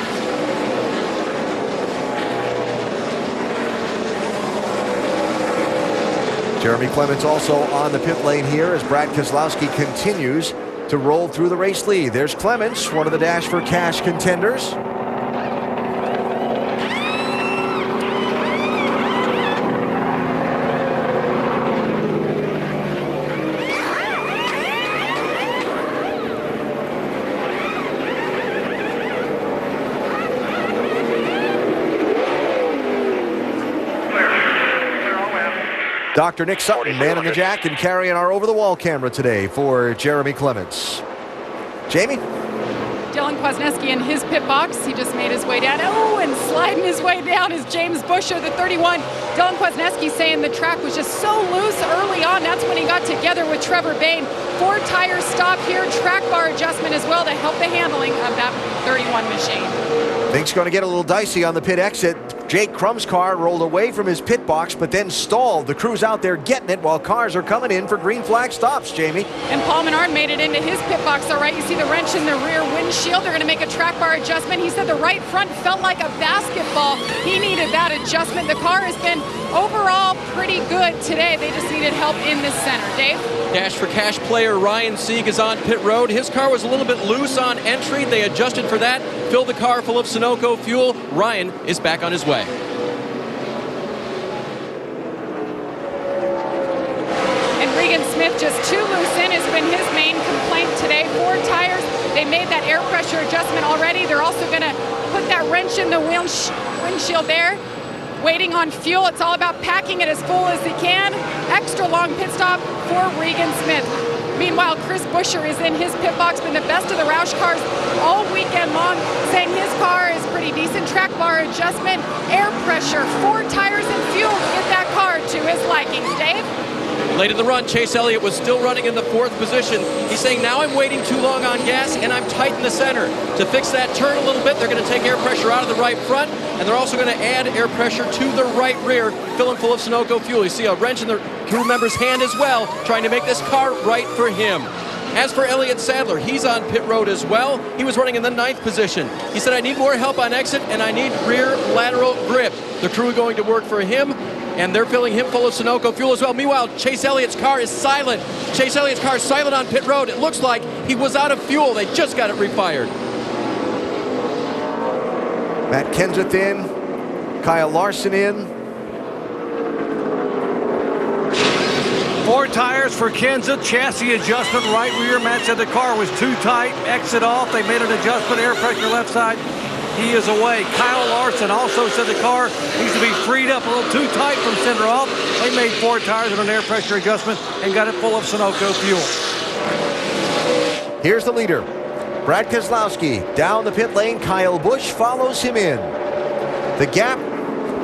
Jeremy Clements also on the pit lane here as Brad Keselowski continues to roll through the race lead. There's Clements, one of the Dash for Cash contenders. Dr. Nick Sutton, man in the jack, and carrying our over-the-wall camera today for Jeremy Clements. Jamie? Dylan Kwasniewski in his pit box. He just made his way down. Oh, and sliding his way down is James Busher, the 31. Dylan Kwasniewski saying the track was just so loose early on. That's when he got together with Trevor Bayne. 4 tire stop here, track bar adjustment as well to help the handling of that 31 machine. Things going to get a little dicey on the pit exit. Jake Crumb's car rolled away from his pit box, but then stalled. The crew's out there getting it while cars are coming in for green flag stops, Jamie. And Paul Menard made it into his pit box all right. You see the wrench in the rear windshield. They're going to make a track bar adjustment. He said the right front felt like a basketball. He needed that adjustment. The car has been overall pretty good today. They just needed help in the center. Dave? Cash for cash player Ryan Sieg is on pit road. His car was a little bit loose on entry. They adjusted for that, filled the car full of Sunoco fuel. Ryan is back on his way. And Regan Smith just too loose in has been his main complaint today. 4 tires. They made that air pressure adjustment already. They're also going to put that wrench in the windshield there. Waiting on fuel. It's all about packing it as full as he can. Extra long pit stop for Regan Smith. Meanwhile, Chris Busher is in his pit box, been the best of the Roush cars all weekend long, saying his car is pretty decent. Track bar adjustment, air pressure, 4 tires and fuel to get that car to his liking. Dave? Late in the run, Chase Elliott was still running in the 4th position. He's saying, now I'm waiting too long on gas and I'm tight in the center. To fix that turn a little bit, they're going to take air pressure out of the right front, and they're also going to add air pressure to the right rear, filling full of Sunoco fuel. You see a wrench in the crew member's hand as well, trying to make this car right for him. As for Elliott Sadler, he's on pit road as well. He was running in the 9th position. He said, I need more help on exit and I need rear lateral grip. The crew going to work for him, and they're filling him full of Sunoco fuel as well. Meanwhile, Chase Elliott's car is silent. Chase Elliott's car is silent on pit road. It looks like he was out of fuel. They just got it refired. Matt Kenseth in, Kyle Larson in. 4 tires for Kenseth, chassis adjustment, right rear. Matt said the car was too tight, exit off. They made an adjustment, air pressure left side. He is away. Kyle Larson also said the car needs to be freed up a little too tight from center off. They made 4 tires and an air pressure adjustment and got it full of Sunoco fuel. Here's the leader, Brad Keselowski. Down the pit lane, Kyle Busch follows him in. The gap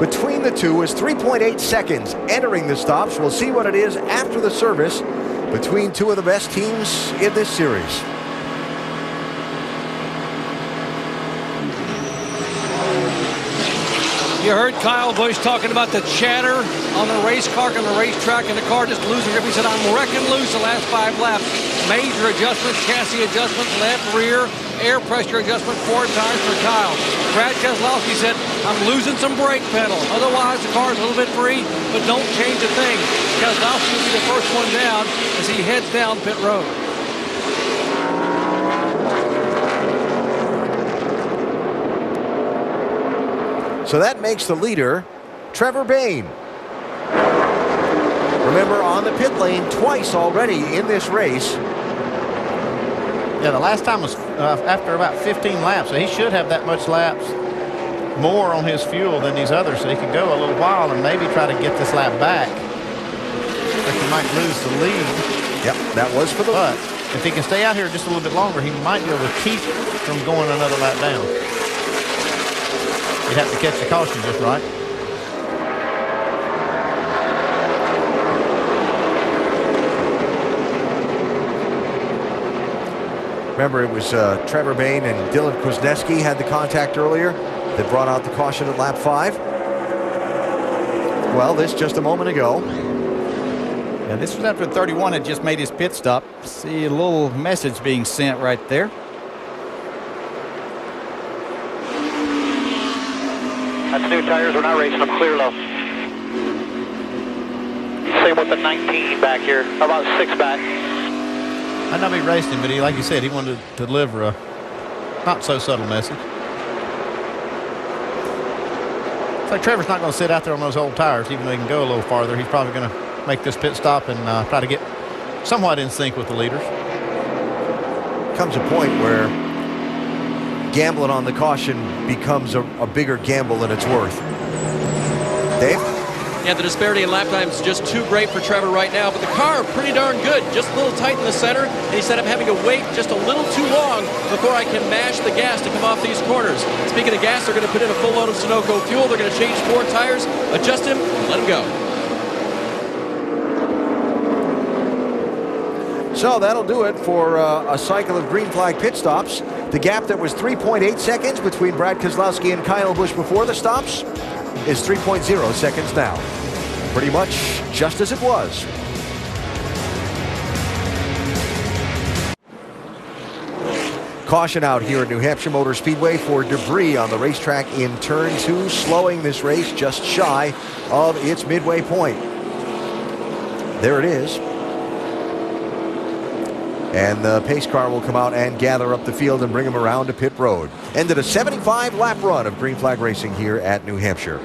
between the two is 3.8 seconds entering the stops. We'll see what it is after the service between 2 of the best teams in this series. You heard Kyle Busch talking about the chatter on the race car and the racetrack, and the car just losing grip. He said, I'm wrecking loose the last 5 laps. Major adjustment, chassis adjustment, left rear, air pressure adjustment, 4 times for Kyle. Brad Keselowski said, I'm losing some brake pedal. Otherwise, the car's a little bit free, but don't change a thing. Keselowski will be the first one down as he heads down pit road. So that makes the leader Trevor Bayne. Remember, on the pit lane twice already in this race. Yeah, the last time was after about 15 laps, so he should have that much laps more on his fuel than these others, so he could go a little while and maybe try to get this lap back. But he might lose the lead. Yep, that was for the But if he can stay out here just a little bit longer, he might be able to keep from going another lap down. You'd have to catch the caution just right. Remember, it was Trevor Bayne and Dylan Kwasniewski had the contact earlier that brought out the caution at lap 5. Well, this just a moment ago. And this was after 31 had just made his pit stop. See a little message being sent right there. That's new tires. We're not racing them clear low. Same with the 19 back here. About 6 back. Might not be racing, but he, like you said, he wanted to deliver a not so subtle message. It's like Trevor's not going to sit out there on those old tires, even though he can go a little farther. He's probably going to make this pit stop and try to get somewhat in sync with the leaders. Comes a point where gambling on the caution becomes a bigger gamble than it's worth. Dave? Yeah, the disparity in lap time is just too great for Trevor right now, but the car pretty darn good. Just a little tight in the center, and he said I'm having to wait just a little too long before I can mash the gas to come off these corners. Speaking of gas, they're going to put in a full load of Sunoco fuel. They're going to change 4 tires, adjust him, let him go. So that'll do it for a cycle of green flag pit stops. The gap that was 3.8 seconds between Brad Keselowski and Kyle Busch before the stops is 3.0 seconds now. Pretty much just as it was. Caution out here at New Hampshire Motor Speedway for debris on the racetrack in turn 2, slowing this race just shy of its midway point. There it is. And the pace car will come out and gather up the field and bring them around to pit road. Ended a 75-lap run of green flag racing here at New Hampshire.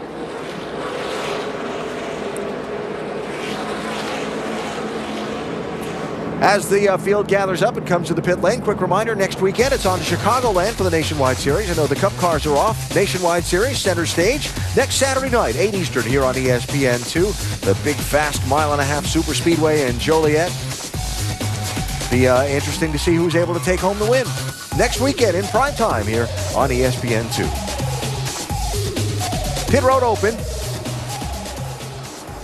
As the field gathers up and comes to the pit lane, quick reminder, next weekend it's on to Chicagoland for the Nationwide Series. I know the Cup cars are off. Nationwide Series, center stage, next Saturday night, 8 Eastern here on ESPN2. The big, fast mile-and-a-half super speedway in Joliet. Be interesting to see who's able to take home the win. Next weekend in prime time here on ESPN2. Pit road open.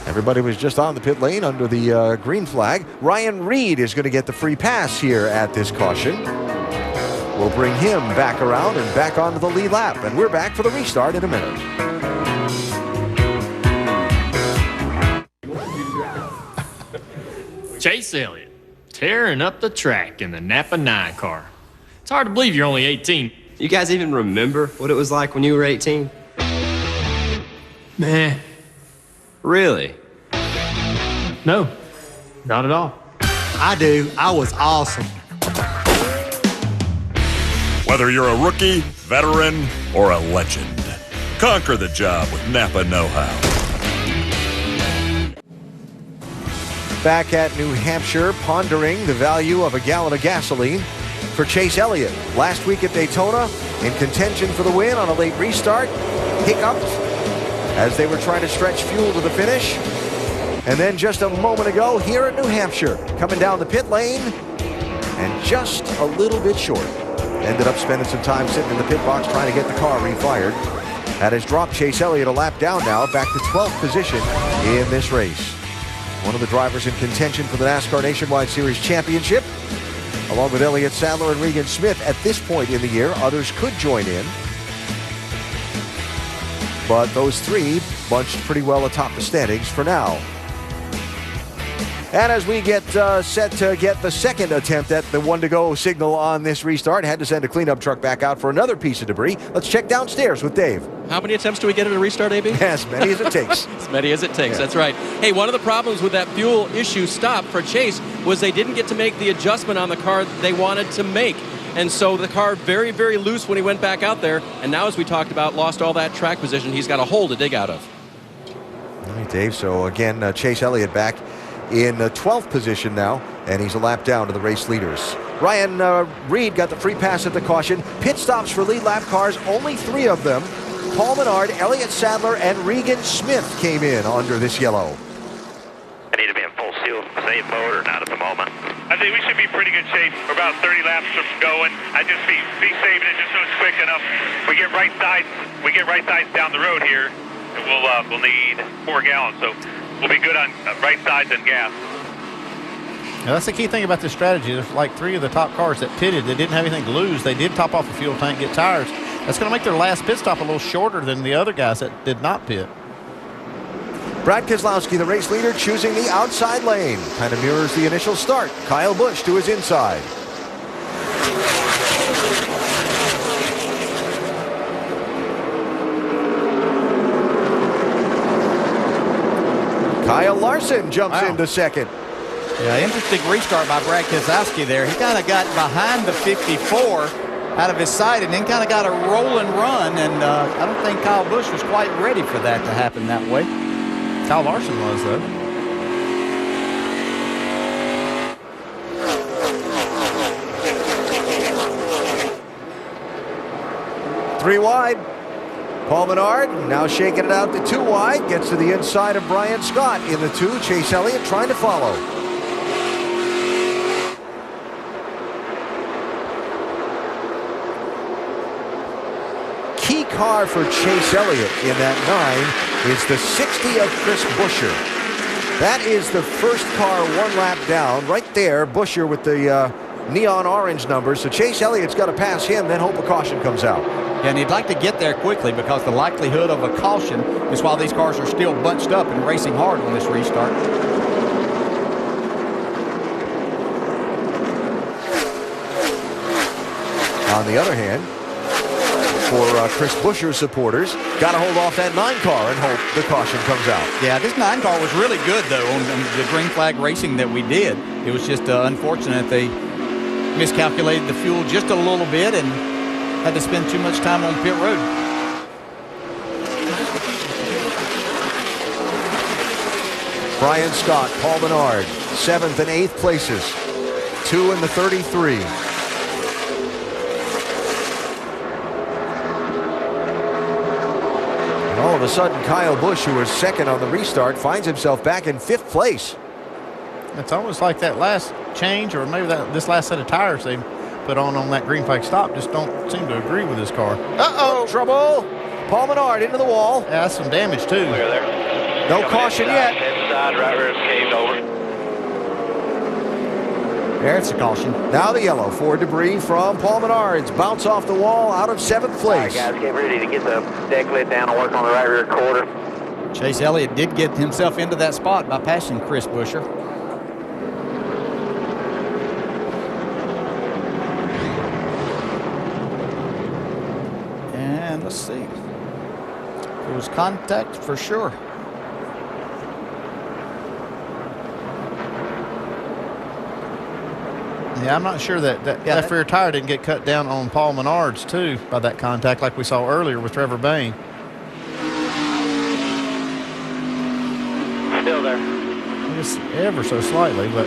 Everybody was just on the pit lane under the green flag. Ryan Reed is going to get the free pass here at this caution. We'll bring him back around and back onto the lead lap. And we're back for the restart in a minute. Chase Elliott tearing up the track in the Napa 9 car. It's hard to believe you're only 18. You guys even remember what it was like when you were 18? Nah. Really? No, not at all. I do. I was awesome. Whether you're a rookie, veteran, or a legend, conquer the job with Napa Know-How. Back at New Hampshire, pondering the value of a gallon of gasoline for Chase Elliott. Last week at Daytona, in contention for the win on a late restart, hiccuped as they were trying to stretch fuel to the finish. And then just a moment ago, here at New Hampshire, coming down the pit lane, and just a little bit short. Ended up spending some time sitting in the pit box trying to get the car refired. That has dropped Chase Elliott a lap down now, back to 12th position in this race. One of the drivers in contention for the NASCAR Nationwide Series Championship, along with Elliott Sadler and Regan Smith at this point in the year. Others could join in. But those three bunched pretty well atop the standings for now. And as we get set to get the second attempt at the 1-to-go signal on this restart, had to send a cleanup truck back out for another piece of debris. Let's check downstairs with Dave. How many attempts do we get at a restart, AB? As many as it takes. As many as it takes, yeah. That's right. Hey, one of the problems with that fuel issue stop for Chase was they didn't get to make the adjustment on the car they wanted to make. And so the car very, very loose when he went back out there. And now, as we talked about, lost all that track position. He's got a hole to dig out of. All right, Dave. So again, Chase Elliott back in 12th position now, and he's a lap down to the race leaders. Ryan Reed got the free pass at the caution. Pit stops for lead lap cars, only 3 of them. Paul Menard, Elliott Sadler, and Regan Smith came in under this yellow. I need to be in full seal, save mode or not at the moment. I think we should be pretty good shape. We're about 30 laps from going. I just be saving it just so it's quick enough. We get right sides down the road here, and we'll need 4 gallons. So we'll be good on right sides and gas. Now that's the key thing about this strategy. There's like 3 of the top cars that pitted. They didn't have anything to lose. They did top off the fuel tank, get tires. That's going to make their last pit stop a little shorter than the other guys that did not pit. Brad Keselowski, the race leader, choosing the outside lane. Kind of mirrors the initial start. Kyle Busch to his inside. Kyle Larson jumps into second. Yeah, interesting restart by Brad Keselowski there. He kind of got behind the 54 out of his sight and then kind of got a roll and run, and I don't think Kyle Busch was quite ready for that to happen that way. Kyle Larson was, though. Three wide. Paul Menard now shaking it out to 2 wide. Gets to the inside of Brian Scott in the 2. Chase Elliott trying to follow. Key car for Chase Elliott in that 9 is the 60 of Chris Buescher. That is the first car 1 lap down. Right there, Buescher with the neon orange numbers. So Chase Elliott's got to pass him, then hope a caution comes out. Yeah, and he'd like to get there quickly because the likelihood of a caution is while these cars are still bunched up and racing hard on this restart. On the other hand, for Chris Buescher's supporters, got to hold off that 9 car and hope the caution comes out. Yeah, this 9 car was really good, though, on the green flag racing that we did. It was just unfortunate they miscalculated the fuel just a little bit and had to spend too much time on pit road. Brian Scott, Paul Menard, 7th and 8th places. 2 in the 33. And all of a sudden, Kyle Busch, who was 2nd on the restart, finds himself back in 5th place. It's almost like that last change, or maybe this last set of tires they put on that green flag stop just don't seem to agree with this car. Uh-oh, trouble. Paul Menard into the wall. Yeah, that's some damage, too. Look at there. No caution yet. Inside, right rear is caved over. There's a caution. Now the yellow for debris from Paul Menard's. Bounce off the wall out of 7th place. All right, guys, get ready to get the deck lid down and work on the right rear quarter. Chase Elliott did get himself into that spot by passing Chris Buescher. And let's see. It was contact for sure. Yeah, I'm not sure that left rear tire didn't get cut down on Paul Menard's, too, by that contact like we saw earlier with Trevor Bayne. Still there. Just ever so slightly, but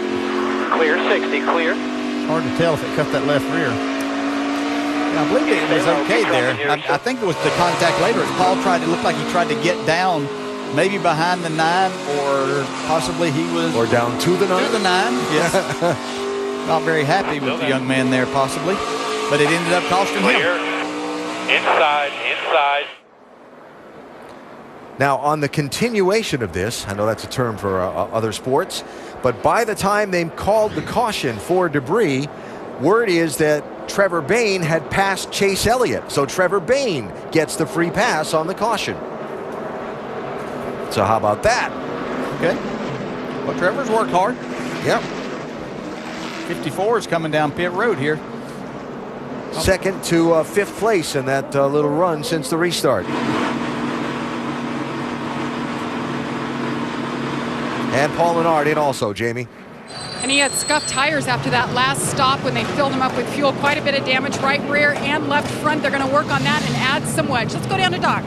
Clear, 60, clear. hard to tell if it cut that left rear. Yeah, I believe it was okay there. I think it was the contact later as Paul looked like he tried to get down maybe behind the 9, or possibly he was... Or down to the 9? To the 9, yes. Not very happy with the young man there, possibly. But it ended up costing him. Inside. Now, on the continuation of this, I know that's a term for other sports, but by the time they called the caution for debris, word is that Trevor Bayne had passed Chase Elliott. So Trevor Bayne gets the free pass on the caution. So how about that? Okay. Well, Trevor's worked hard. Yep. 54 is coming down pit road here. 2nd to 5th place in that little run since the restart. And Paul Menard in also, Jamie. And he had scuffed tires after that last stop when they filled him up with fuel. Quite a bit of damage right rear and left front. They're going to work on that and add some wedge. Let's go down to Doc.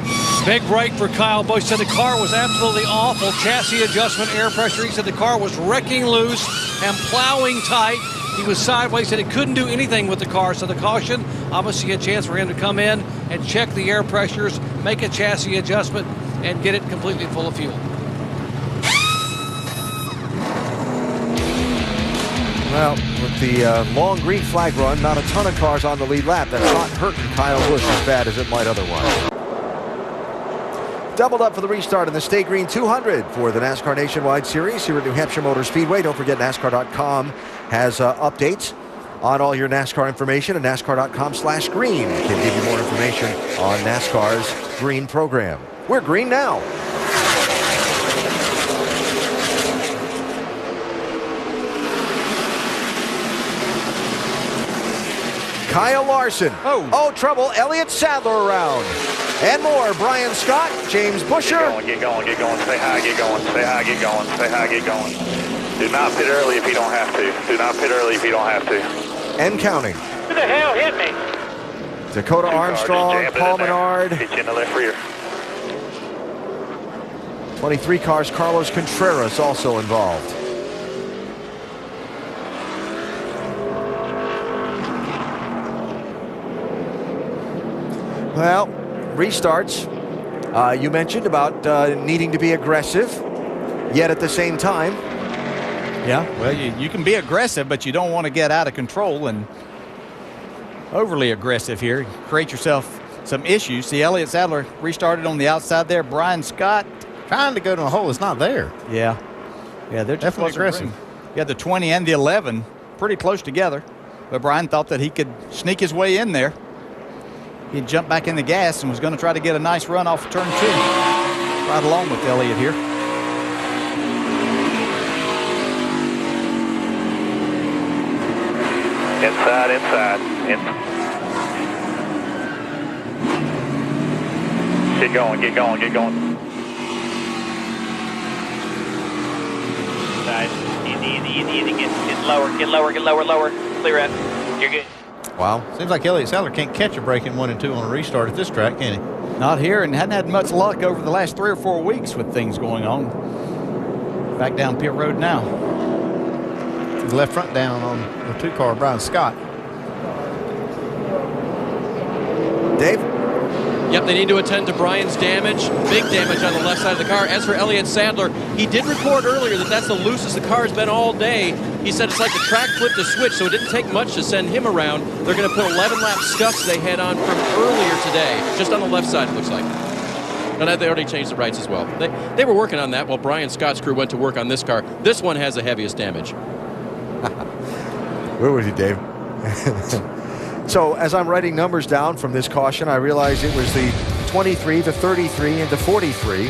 Big break for Kyle Busch. Said the car was absolutely awful. Chassis adjustment, air pressure. He said the car was wrecking loose and plowing tight. He was sideways, said he couldn't do anything with the car. So the caution, obviously a chance for him to come in and check the air pressures, make a chassis adjustment, and get it completely full of fuel. Well, with the long green flag run, not a ton of cars on the lead lap. That's not hurting Kyle Busch as bad as it might otherwise. Doubled up for the restart in the Sta-Green 200 for the NASCAR Nationwide Series here at New Hampshire Motor Speedway. Don't forget, NASCAR.com has updates on all your NASCAR information, and NASCAR.com/green can give you more information on NASCAR's green program. We're green now. Kyle Larson. Oh, trouble. Elliott Sadler around. And more. Brian Scott, James Buescher. Get going. Stay high, get going. Stay high, get going. Stay high, get going. Do not pit early if you don't have to. Do not pit early if you don't have to. And counting. Who the hell hit me? Dakota Armstrong, Paul Menard. Hit you in the left rear. 23 cars, Carlos Contreras also involved. Well, restarts You mentioned about needing to be aggressive, yet at the same time. Yeah, well, you can be aggressive, but you don't want to get out of control and overly aggressive here. Create yourself some issues. See, Elliott Sadler restarted on the outside there. Brian Scott trying to go to a hole that's not there. Yeah, they're just definitely aggressive. Yeah, the 20 and the 11 pretty close together, but Brian thought that he could sneak his way in there. He jumped back in the gas and was going to try to get a nice run off of turn 2. Right along with Elliott here. Inside. Get going. Easy. Get lower. Clear out. You're good. Wow. Seems like Elliott Sadler can't catch a break in 1 and 2 on a restart at this track, can he? Not here, and hadn't had much luck over the last 3 or 4 weeks with things going on. Back down pit road now. His left front down on the 2 car, Brian Scott. Dave? Yep, they need to attend to Brian's damage. Big damage on the left side of the car. As for Elliott Sadler, he did report earlier that that's the loosest the car's been all day. He said it's like the track flipped a switch, so it didn't take much to send him around. They're going to put 11-lap scuffs they had on from earlier today, just on the left side, it looks like. And they already changed the rights as well. They were working on that while Brian Scott's crew went to work on this car. This one has the heaviest damage. Where was he, Dave? So as I'm writing numbers down from this caution, I realized it was the 23, the 33, and the 43.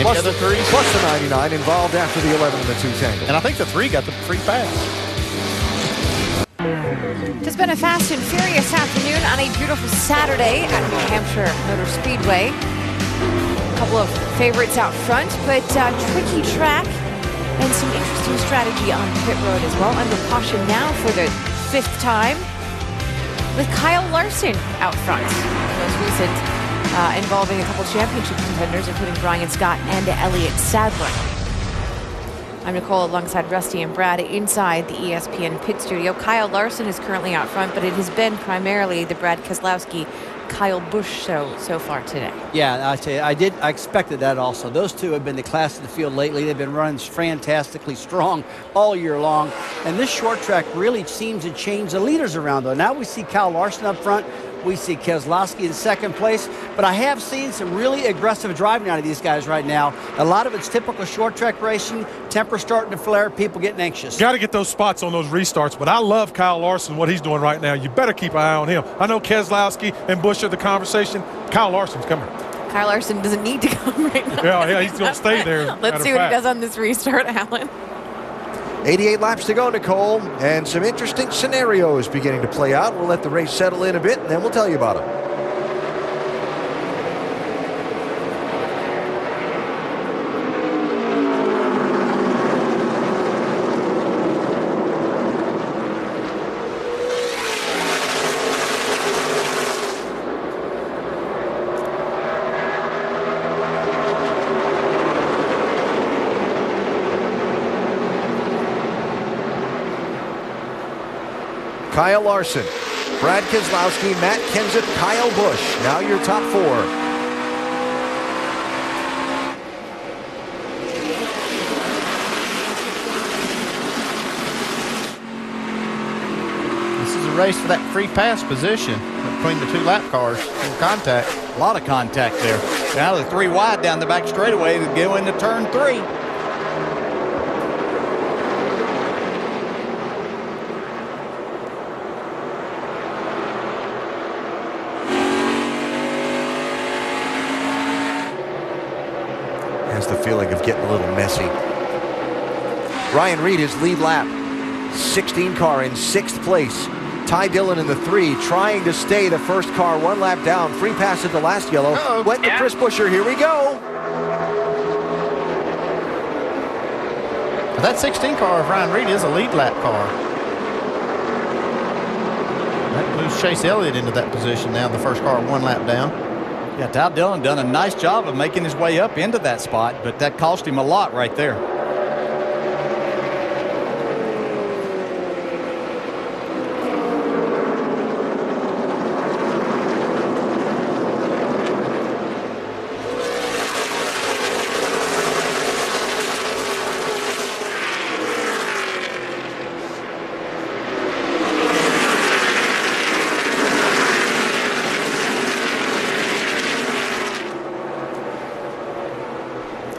Plus the 99 involved after the 11 and the 2 tangle. And I think the 3 got the free pass. It's been a fast and furious afternoon on a beautiful Saturday at New Hampshire Motor Speedway. A couple of favorites out front, but tricky track and some interesting strategy on pit road as well. Under caution now for the 5th time, with Kyle Larson out front. Most recent involving a couple championship contenders, including Brian Scott and Elliott Sadler. I'm Nicole alongside Rusty and Brad inside the ESPN pit studio. Kyle Larson is currently out front, but it has been primarily the Brad Keselowski, Kyle Busch show so far today. Yeah, I tell you, I expected that also. Those two have been the class of the field lately. They've been running fantastically strong all year long. And this short track really seems to change the leaders around, though. Now we see Kyle Larson up front. We see Keselowski in 2nd place, but I have seen some really aggressive driving out of these guys right now. A lot of it's typical short track racing, temper starting to flare, people getting anxious. Got to get those spots on those restarts, but I love Kyle Larson, what he's doing right now. You better keep an eye on him. I know Keselowski and Busch are the conversation. Kyle Larson's coming. Kyle Larson doesn't need to come right now. Yeah, he's going to stay there. Let's see what he does on this restart, Alan. 88 laps to go, Nicole, and some interesting scenarios beginning to play out. We'll let the race settle in a bit, and then we'll tell you about them. Kyle Larson, Brad Keselowski, Matt Kenseth, Kyle Busch. Now your top 4. This is a race for that free pass position between the 2 lap cars in contact. A lot of contact there. Now the 3 wide down the back straightaway to go into turn 3. The feeling of getting a little messy. Ryan Reed, his lead lap. 16 car in 6th place. Ty Dillon in the 3, trying to stay the first car 1 lap down. Free pass at the last yellow. Went to Chris Buescher. Here we go. That 16 car of Ryan Reed is a lead lap car. That moves Chase Elliott into that position now, the first car 1 lap down. Yeah, Ty Dillon done a nice job of making his way up into that spot, but that cost him a lot right there.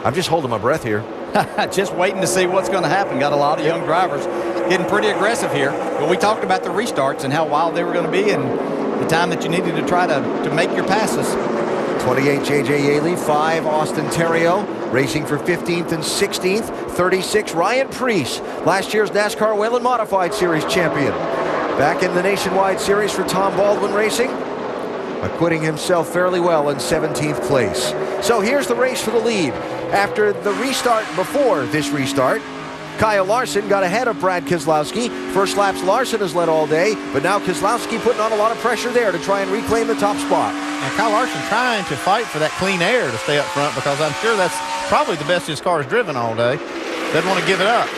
I'm just holding my breath here. Just waiting to see what's going to happen. Got a lot of young drivers getting pretty aggressive here. But we talked about the restarts and how wild they were going to be and the time that you needed to try to make your passes. 28, J.J. Yaley. 5, Austin Terrio. Racing for 15th and 16th. 36, Ryan Preece. Last year's NASCAR Whelen Modified Series champion. Back in the Nationwide Series for Tom Baldwin Racing. Acquitting himself fairly well in 17th place. So here's the race for the lead. After the restart before this restart, Kyle Larson got ahead of Brad Keselowski. First laps Larson has led all day, but now Keselowski putting on a lot of pressure there to try and reclaim the top spot. And Kyle Larson trying to fight for that clean air to stay up front because I'm sure that's probably the best his car has driven all day. Doesn't want to give it up.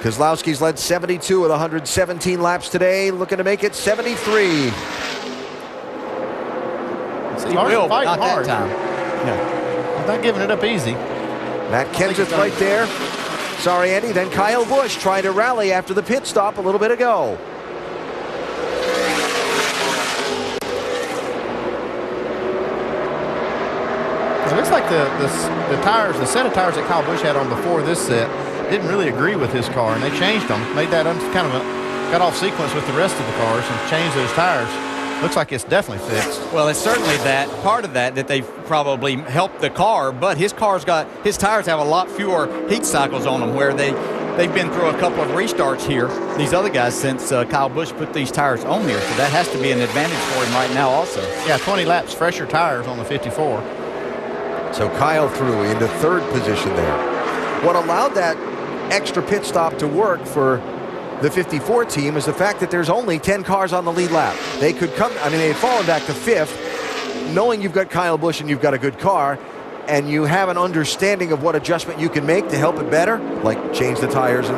Keselowski's led 72 with 117 laps today, looking to make it 73. He will, but not that time. No, he's not giving it up easy. Matt Kenseth right there. Sorry, Andy. Then Kyle Busch trying to rally after the pit stop a little bit ago. It looks like the tires, the set of tires that Kyle Busch had on before this set didn't really agree with his car, and they changed them, made that kind of got off sequence with the rest of the cars and changed those tires. Looks like it's definitely fixed. Well, it's certainly that part of that they've probably helped the car, but his tires have a lot fewer heat cycles on them where they've been through a couple of restarts here, these other guys, since Kyle Busch put these tires on here. So that has to be an advantage for him right now also. Yeah, 20 laps fresher tires on the 54. So Kyle through into third position there. What allowed that extra pit stop to work for the 54 team is the fact that there's only 10 cars on the lead lap. They could come, I mean, they had fallen back to fifth, knowing you've got Kyle Busch and you've got a good car, and you have an understanding of what adjustment you can make to help it better, like change the tires, and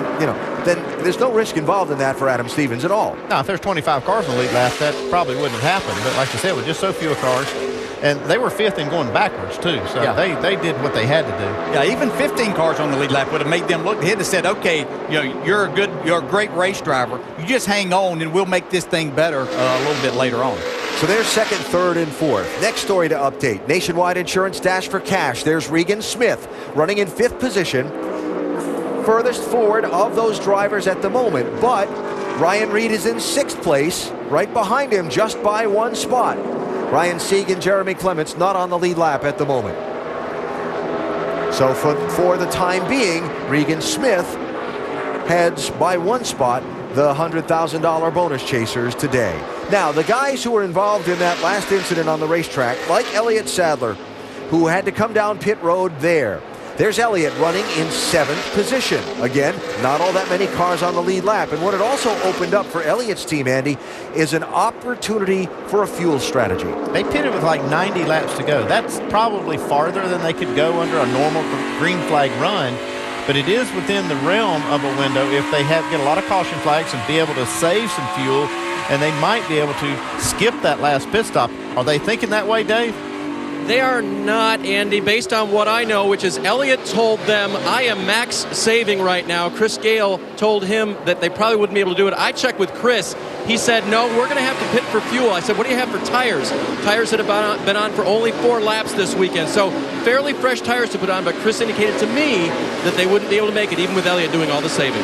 then there's no risk involved in that for Adam Stevens at all. Now, if there's 25 cars in the lead lap, that probably wouldn't have happened. But like I said, with just so few cars, and they were fifth and going backwards too, so yeah, they did what they had to do. Yeah, even 15 cars on the lead lap would have made them look. They'd have said, "Okay, you're a great race driver. You just hang on, and we'll make this thing better a little bit later on." So there's second, third, and fourth. Next story to update. Nationwide Insurance Dash for Cash. There's Regan Smith running in fifth position. Furthest forward of those drivers at the moment. But Ryan Reed is in sixth place, right behind him just by one spot. Ryan Sieg and Jeremy Clements not on the lead lap at the moment. So for the time being, Regan Smith heads by one spot the $100,000 bonus chasers today. Now, the guys who were involved in that last incident on the racetrack, like Elliott Sadler, who had to come down pit road there. There's Elliott running in seventh position. Again, not all that many cars on the lead lap. And what it also opened up for Elliott's team, Andy, is an opportunity for a fuel strategy. They pitted with like 90 laps to go. That's probably farther than they could go under a normal green flag run. But it is within the realm of a window if they get a lot of caution flags and be able to save some fuel, and they might be able to skip that last pit stop. Are they thinking that way, Dave? They are not, Andy, based on what I know, which is Elliott told them, I am max saving right now. Chris Gale told him that they probably wouldn't be able to do it. I checked with Chris. He said, no, we're going to have to pit for fuel. I said, what do you have for tires? Tires that have been on for only 4 laps this weekend. So fairly fresh tires to put on, but Chris indicated to me that they wouldn't be able to make it, even with Elliott doing all the saving.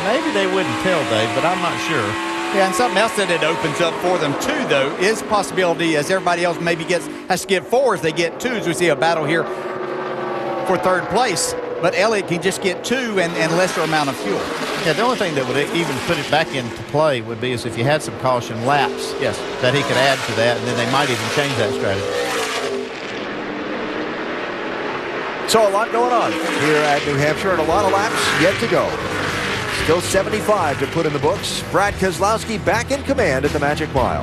Maybe they wouldn't tell, Dave, but I'm not sure. Yeah, and something else that it opens up for them too, though, is possibility as everybody else maybe has to get 4s, they get 2s. We see a battle here for third place, but Elliott can just get 2 and lesser amount of fuel. Yeah, the only thing that would even put it back into play would be if you had some caution laps, yes, that he could add to that, and then they might even change that strategy. So a lot going on here at New Hampshire, and a lot of laps yet to go. Still 75 to put in the books. Brad Keselowski back in command at the Magic Mile.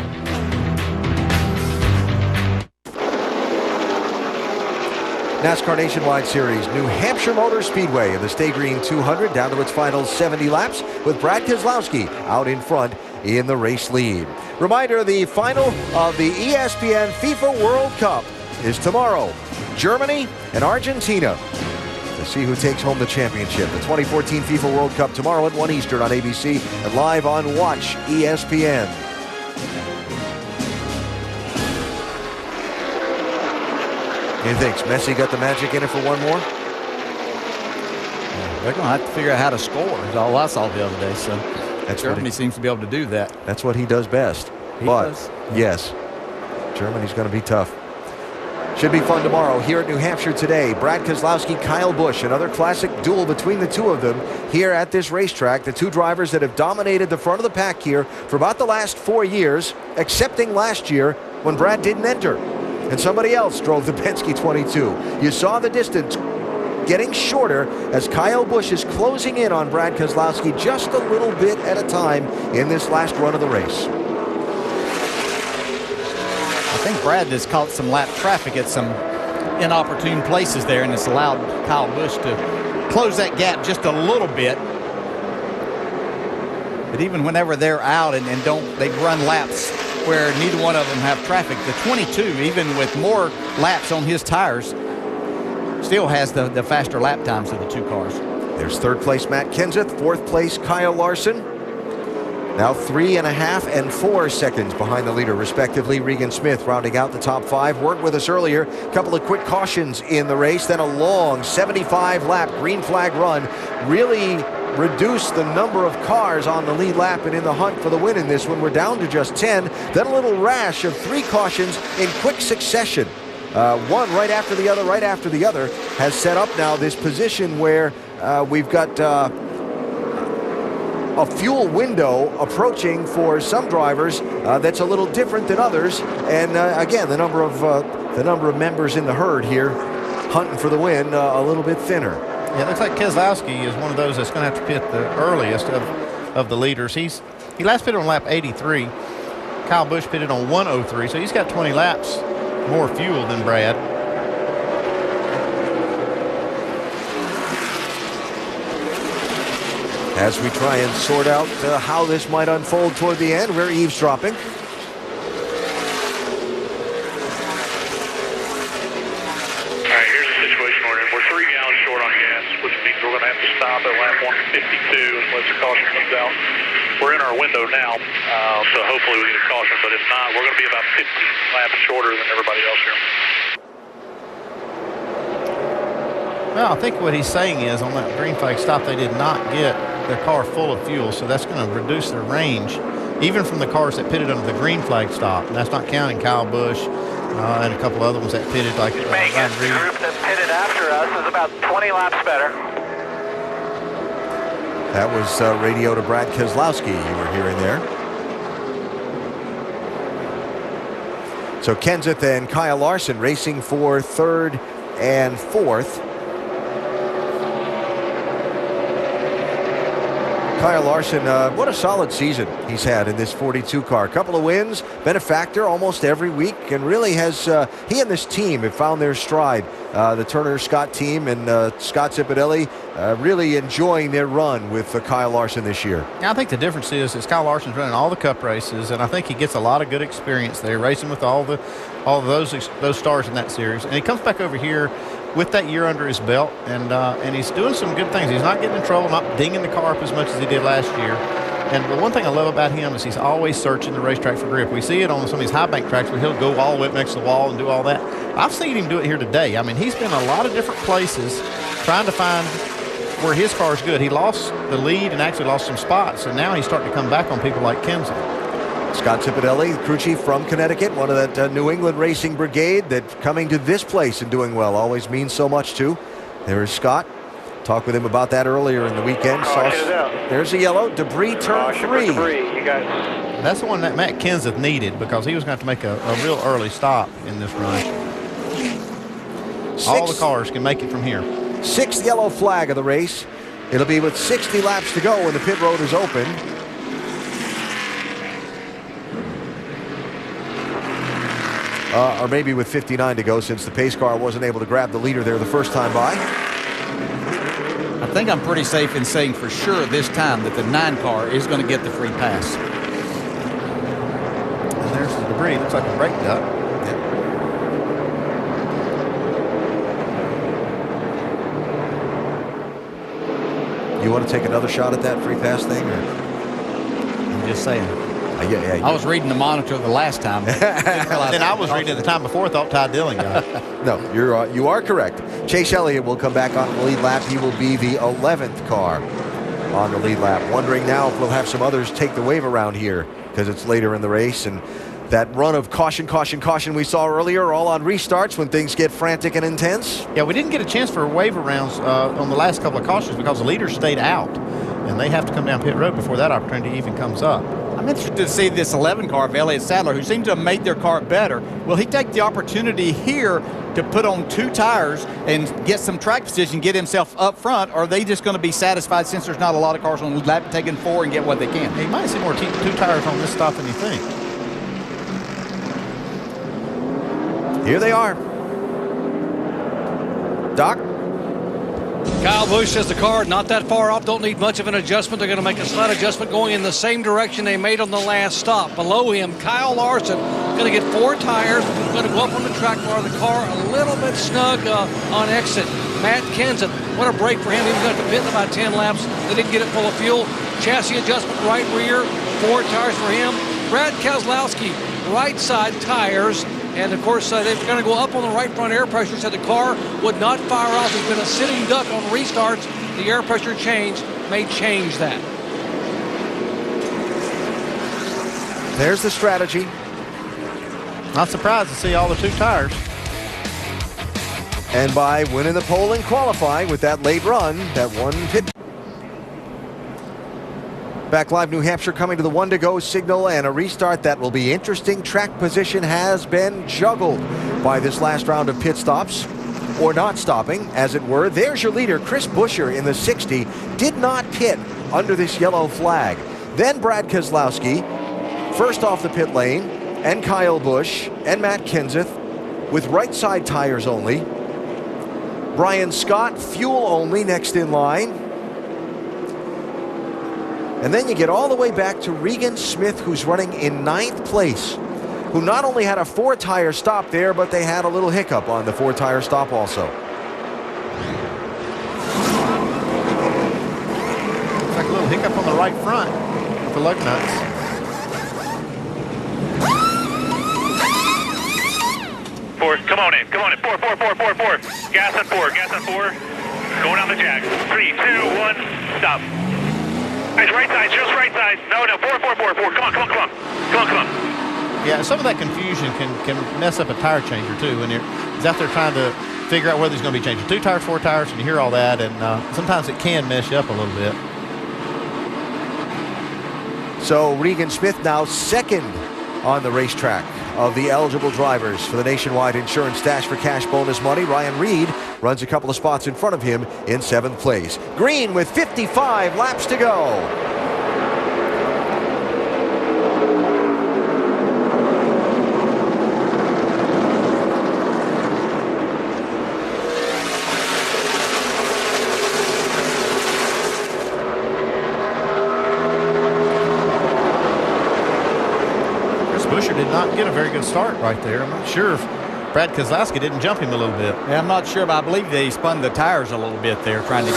NASCAR Nationwide Series, New Hampshire Motor Speedway in the Sta-Green 200 down to its final 70 laps with Brad Keselowski out in front in the race lead. Reminder, the final of the ESPN FIFA World Cup is tomorrow. Germany and Argentina. See who takes home the championship. The 2014 FIFA World Cup tomorrow at 1 Eastern on ABC and live on Watch ESPN. You think Messi got the magic in it for one more? They're going to have to figure out how to score. Is all I saw the other day. So that's Germany seems to be able to do that. That's what he does best. He but does. yes, Germany's going to be tough. Should be fun tomorrow here at New Hampshire today. Brad Keselowski, Kyle Busch, another classic duel between the two of them here at this racetrack. The two drivers that have dominated the front of the pack here for about the last 4 years, excepting last year when Brad didn't enter and somebody else drove the Penske 22. You saw the distance getting shorter as Kyle Busch is closing in on Brad Keselowski just a little bit at a time in this last run of the race. I think Brad has caught some lap traffic at some inopportune places there, and it's allowed Kyle Busch to close that gap just a little bit. But even whenever they're out and they run laps where neither one of them have traffic, the 22, even with more laps on his tires, still has the faster lap times of the two cars. There's third place Matt Kenseth, fourth place Kyle Larson. Now 3.5 and 4 seconds behind the leader, respectively. Regan Smith rounding out the top 5. Worked with us earlier. A couple of quick cautions in the race. Then a long 75-lap green flag run. Really reduced the number of cars on the lead lap and in the hunt for the win in this one. We're down to just 10. Then a little rash of 3 cautions in quick succession. One right after the other, has set up now this position where we've got a fuel window approaching for some drivers that's a little different than others. And again, the number of members in the herd here hunting for the win a little bit thinner. Yeah, it looks like Keselowski is one of those that's going to have to pit the earliest of the leaders. He last pitted on lap 83. Kyle Busch pitted on 103, so he's got 20 laps more fuel than Brad. As we try and sort out how this might unfold toward the end, we're eavesdropping. All right, here's the situation we're in. We're 3 gallons short on gas, which means we're going to have to stop at lap 152 unless the caution comes out. We're in our window now, so hopefully we get a caution, but if not, we're going to be about 15 laps shorter than everybody else here. Well, I think what he's saying is on that green flag stop, they did not get their car full of fuel, so that's going to reduce their range, even from the cars that pitted under the green flag stop. And that's not counting Kyle Busch and a couple other ones that pitted like Ryan Reed. The group that pitted after us is about 20 laps better. That was radio to Brad Keselowski you were hearing there. So Kenseth and Kyle Larson racing for third and fourth. Kyle Larson, what a solid season he's had in this 42 car. A couple of wins, been a factor almost every week, and really has, he and this team have found their stride. The Turner Scott team and Scott Zipadelli really enjoying their run with Kyle Larson this year. I think the difference is Kyle Larson's running all the Cup races, and I think he gets a lot of good experience there, racing with all of those stars in that series. And he comes back over here with that year under his belt, and he's doing some good things. He's not getting in trouble, not dinging the car up as much as he did last year. And the one thing I love about him is he's always searching the racetrack for grip. We see it on some of these high bank tracks where he'll go all the way up next to the wall and do all that. I've seen him do it here today. I mean, he's been a lot of different places trying to find where his car's good. He lost the lead and actually lost some spots, and now he's starting to come back on people like Kenseth. Scott Zipadelli, crew chief from Connecticut, one of that New England racing brigade that coming to this place and doing well always means so much to. There is Scott. Talked with him about that earlier in the weekend. There's a yellow. Debris turn 3. Debris, you guys. That's the one that Matt Kenseth needed because he was going to have to make a real early stop in this run. All the cars can make it from here. 6th yellow flag of the race. It'll be with 60 laps to go when the pit road is open. Or maybe with 59 to go since the pace car wasn't able to grab the leader there the first time by. I think I'm pretty safe in saying for sure this time that the 9 car is going to get the free pass. And there's the debris. Looks like a brake duct. You want to take another shot at that free pass thing? Or? I'm just saying. Yeah, I was reading the monitor the last time. And I was reading it the time before. Thought Ty Dillon got it. No, you are correct. Chase Elliott will come back on the lead lap. He will be the 11th car on the lead lap. Wondering now if we'll have some others take the wave around here because it's later in the race. And that run of caution, caution, caution we saw earlier, all on restarts when things get frantic and intense. Yeah, we didn't get a chance for waiver rounds on the last couple of cautions because the leaders stayed out. And they have to come down pit road before that opportunity even comes up. I'm interested to see this 11 car of Elliott Sadler, who seems to have made their car better. Will he take the opportunity here to put on 2 tires and get some track position, get himself up front, or are they just going to be satisfied since there's not a lot of cars on the lap, taking 4 and get what they can? He might see more 2 tires on this stop than you think. Here they are. Doc? Kyle Busch says the car not that far off, don't need much of an adjustment. They're going to make a slight adjustment going in the same direction they made on the last stop. Below him, Kyle Larson going to get 4 tires, going to go up on the track bar. The car a little bit snug on exit. Matt Kenseth, what a break for him. He was going to pit in about 10 laps. They didn't get it full of fuel. Chassis adjustment right rear, 4 tires for him. Brad Keselowski, right side tires. And, of course, they're going to go up on the right front air pressure, so the car would not fire off. There's been a sitting duck on restarts. The air pressure change may change that. There's the strategy. Not surprised to see all the 2 tires. And by winning the pole and qualifying with that late run, that one pit. Back live, New Hampshire coming to the 1 to go signal and a restart that will be interesting. Track position has been juggled by this last round of pit stops, or not stopping, as it were. There's your leader, Chris Buescher in the 60, did not pit under this yellow flag. Then Brad Keselowski, first off the pit lane, and Kyle Busch and Matt Kenseth with right side tires only. Brian Scott, fuel only, next in line. And then you get all the way back to Regan Smith, who's running in 9th place, who not only had a 4-tire stop there, but they had a little hiccup on the 4-tire stop also. Looks like a little hiccup on the right front with the lug nuts. Four, come on in. 4. Gas on 4. Going on the jack. 3, 2, 1, stop. It's right side, just right side. No, 4. Come on. Yeah, some of that confusion can mess up a tire changer too when he's out there trying to figure out whether he's going to be changing 2 tires, 4 tires, and you hear all that, and sometimes it can mess you up a little bit. So Regan Smith now 2nd on the racetrack of the eligible drivers for the Nationwide Insurance Dash for Cash bonus money. Ryan Reed runs a couple of spots in front of him in 7th place. Green with 55 laps to go. Buescher did not get a very good start right there. I'm not sure if Brad Keselowski didn't jump him a little bit. Yeah, I'm not sure, but I believe they spun the tires a little bit there trying to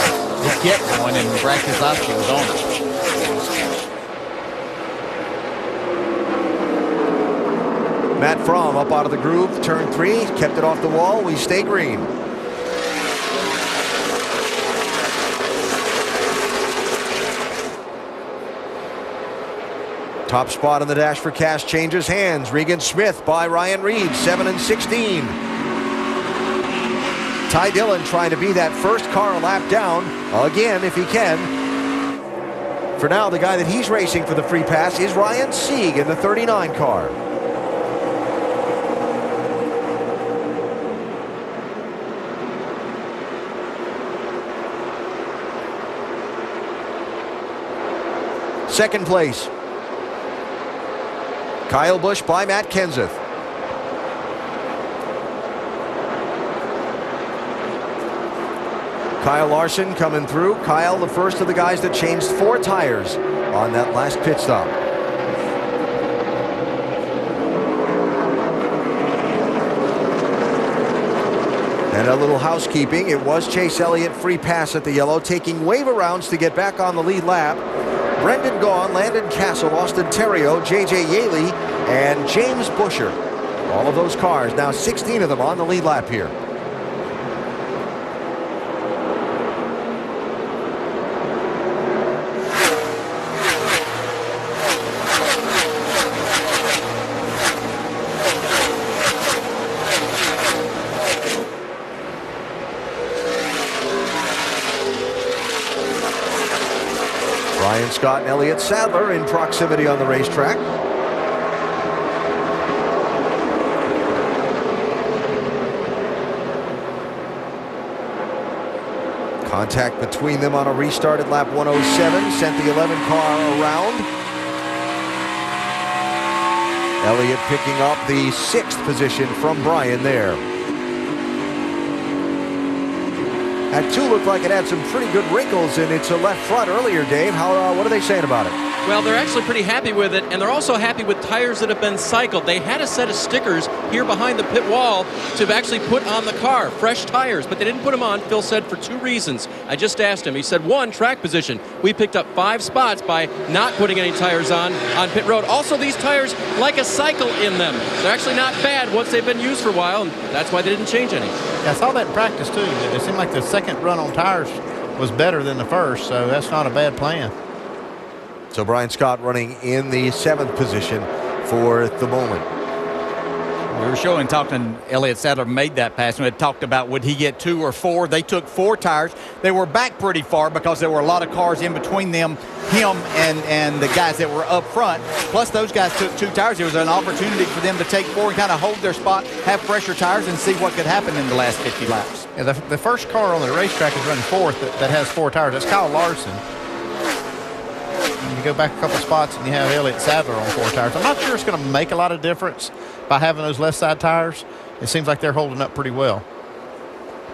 get going, and Brad Keselowski was on it. Matt Fromm up out of the groove, turn 3, kept it off the wall. We stay green. Top spot on the Dash for Cash changes hands. Regan Smith by Ryan Reed, 7 and 16. Ty Dillon trying to be that first car a lap down again if he can. For now, the guy that he's racing for the free pass is Ryan Sieg in the 39 car. Second place, Kyle Busch by Matt Kenseth. Kyle Larson coming through. Kyle, the first of the guys that changed 4 tires on that last pit stop. And a little housekeeping. It was Chase Elliott free pass at the yellow, taking wave arounds to get back on the lead lap. Brendan Gaughan, Landon Castle, Austin Terrio, J.J. Yaley, and James Busher. All of those cars, now 16 of them on the lead lap here. Brian Scott and Elliott Sadler in proximity on the racetrack. Contact between them on a restart at lap 107 sent the 11 car around. Elliott picking up the 6th position from Brian there. That 2 looked like it had some pretty good wrinkles in its left front earlier, Dave. What are they saying about it? Well, they're actually pretty happy with it, and they're also happy with tires that have been cycled. They had a set of stickers here behind the pit wall to actually put on the car, fresh tires, but they didn't put them on, Phil said, for 2 reasons. I just asked him. He said, 1, track position. We picked up 5 spots by not putting any tires on pit road. Also, these tires like a cycle in them. They're actually not bad once they've been used for a while, and that's why they didn't change any. Yeah, I saw that in practice, too. It seemed like the second run on tires was better than the first, so that's not a bad plan. So Brian Scott running in the 7th position for the moment. We were talking, Elliott Sadler made that pass, and we had talked about would he get 2 or 4. They took 4 tires. They were back pretty far because there were a lot of cars in between them, him and the guys that were up front. Plus those guys took 2 tires. There was an opportunity for them to take 4 and kind of hold their spot, have fresher tires, and see what could happen in the last 50 laps. Yeah, the first car on the racetrack is running 4th that has 4 tires. That's Kyle Larson. And you go back a couple spots and you have Elliott Sadler on 4 tires. I'm not sure it's going to make a lot of difference by having those left side tires. It seems like they're holding up pretty well.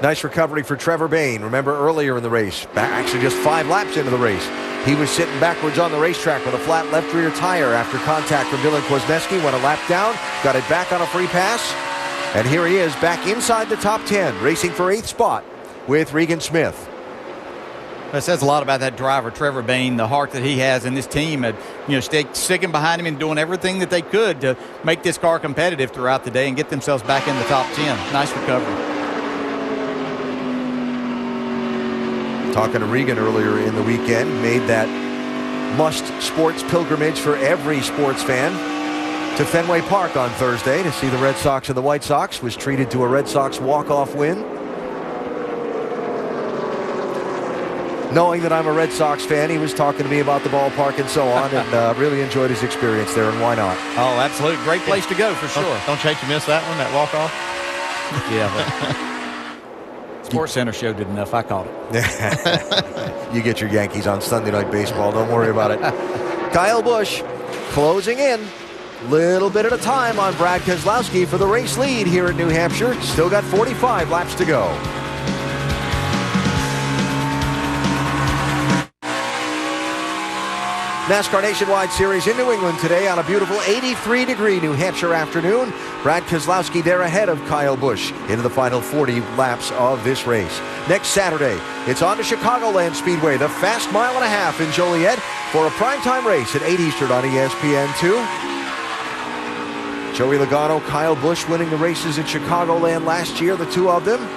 Nice recovery for Trevor Bayne. Remember earlier in the race, actually just 5 laps into the race, he was sitting backwards on the racetrack with a flat left rear tire after contact from Dylan Kwasniewski. Went a lap down, got it back on a free pass, and here he is back inside the top 10, racing for 8th spot with Regan Smith. That says a lot about that driver, Trevor Bayne, the heart that he has in this team, sticking behind him and doing everything that they could to make this car competitive throughout the day and get themselves back in the top 10. Nice recovery. Talking to Regan earlier in the weekend, made that must sports pilgrimage for every sports fan to Fenway Park on Thursday to see the Red Sox and the White Sox. Was treated to a Red Sox walk-off win. Knowing that I'm a Red Sox fan, he was talking to me about the ballpark and so on, and really enjoyed his experience there, and why not? Oh, absolutely. Great place to go, for sure. Don't you hate to miss that one, that walk-off? Yeah, but Sports Center show did enough. I caught it. You get your Yankees on Sunday Night Baseball. Don't worry about it. Kyle Busch closing in. Little bit at a time on Brad Keselowski for the race lead here in New Hampshire. Still got 45 laps to go. NASCAR Nationwide Series in New England today on a beautiful 83-degree New Hampshire afternoon. Brad Keselowski there ahead of Kyle Busch into the final 40 laps of this race. Next Saturday, it's on to Chicagoland Speedway, the fast mile and a half in Joliet for a primetime race at 8 Eastern on ESPN2. Joey Logano, Kyle Busch winning the races at Chicagoland last year, the 2 of them.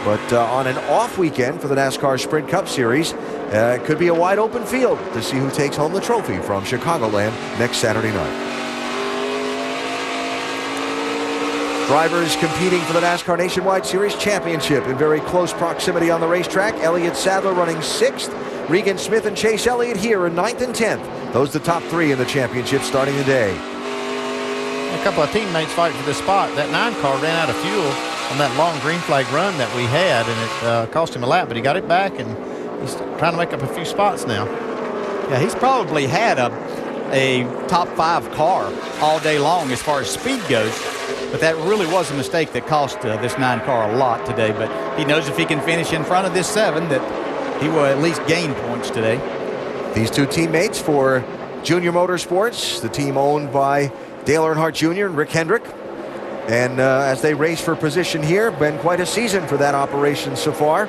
But on an off weekend for the NASCAR Sprint Cup Series, it could be a wide open field to see who takes home the trophy from Chicagoland next Saturday night. Drivers competing for the NASCAR Nationwide Series Championship in very close proximity on the racetrack. Elliott Sadler running 6th. Regan Smith and Chase Elliott here in 9th and 10th. Those are the top 3 in the championship starting the day. A couple of teammates fighting for this spot. That 9 car ran out of fuel on that long green flag run that we had, and it cost him a lap, but he got it back, and he's trying to make up a few spots now. Yeah, he's probably had a top 5 car all day long as far as speed goes, but that really was a mistake that cost this 9 car a lot today. But he knows if he can finish in front of this 7 that he will at least gain points today. These 2 teammates for Junior Motorsports, the team owned by Dale Earnhardt Jr. and Rick Hendrick. And as they race for position here, been quite a season for that operation so far.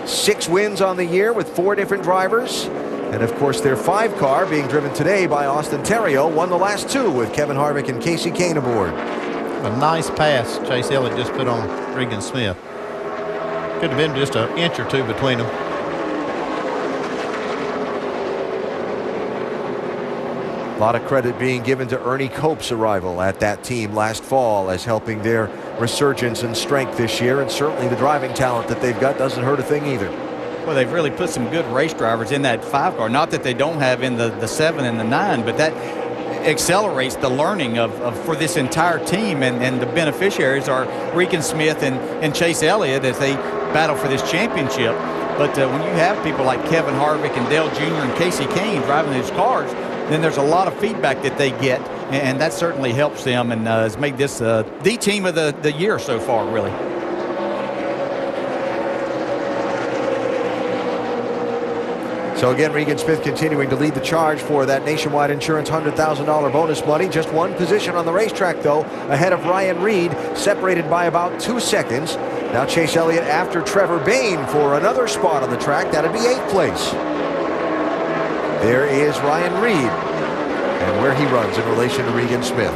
6 wins on the year with 4 different drivers. And of course, their 5 car, being driven today by Austin Theriault, won the last 2 with Kevin Harvick and Casey Kane aboard. A nice pass Chase Elliott just put on Regan Smith. Could have been just an inch or 2 between them. A lot of credit being given to Ernie Cope's arrival at that team last fall as helping their resurgence and strength this year, and certainly the driving talent that they've got doesn't hurt a thing either. Well, they've really put some good race drivers in that 5 car. Not that they don't have in the 7 and the 9, but that accelerates the learning of for this entire team, and the beneficiaries are Regan Smith and Chase Elliott as they battle for this championship. But when you have people like Kevin Harvick and Dale Jr. and Casey Kane driving these cars, then there's a lot of feedback that they get, and that certainly helps them and has made this the team of the year so far, really. So again, Regan Smith continuing to lead the charge for that Nationwide Insurance $100,000 bonus money. Just 1 position on the racetrack, though, ahead of Ryan Reed, separated by about 2 seconds. Now Chase Elliott after Trevor Bayne for another spot on the track. That'd be 8th place. There is Ryan Reed and where he runs in relation to Regan Smith.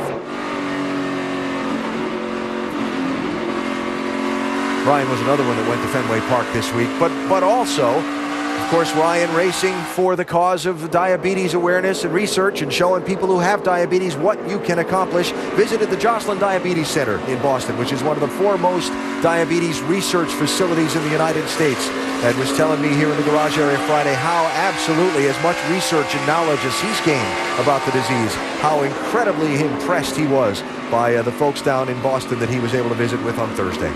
Ryan was another one that went to Fenway Park this week, but also, of course, Ryan racing for the cause of diabetes awareness and research and showing people who have diabetes what you can accomplish. Visited the Joslin Diabetes Center in Boston, which is one of the foremost diabetes research facilities in the United States. Ed was telling me here in the garage area Friday how absolutely as much research and knowledge as he's gained about the disease, how incredibly impressed he was by the folks down in Boston that he was able to visit with on Thursday.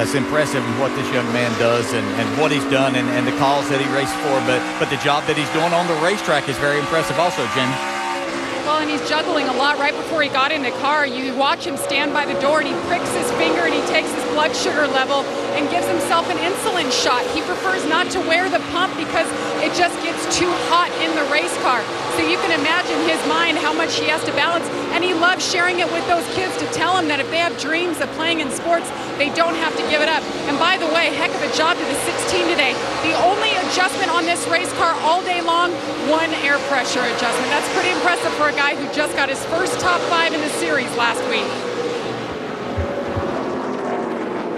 It's impressive what this young man does and what he's done and the cause that he raced for, but the job that he's doing on the racetrack is very impressive also, Jamie. Well, and he's juggling a lot. Right before he got in the car, you watch him stand by the door and he pricks his finger and he takes his blood sugar level and gives himself an insulin shot. He prefers not to wear the pump because it just gets too hot in the race car. So you can imagine his mind, how much he has to balance. And he loves sharing it with those kids to tell them that if they have dreams of playing in sports, they don't have to give it up. And by the way, heck of a job to the 16 today. The only adjustment on this race car all day long, 1 air pressure adjustment. That's pretty impressive for a guy who just got his first top 5 in the series last week.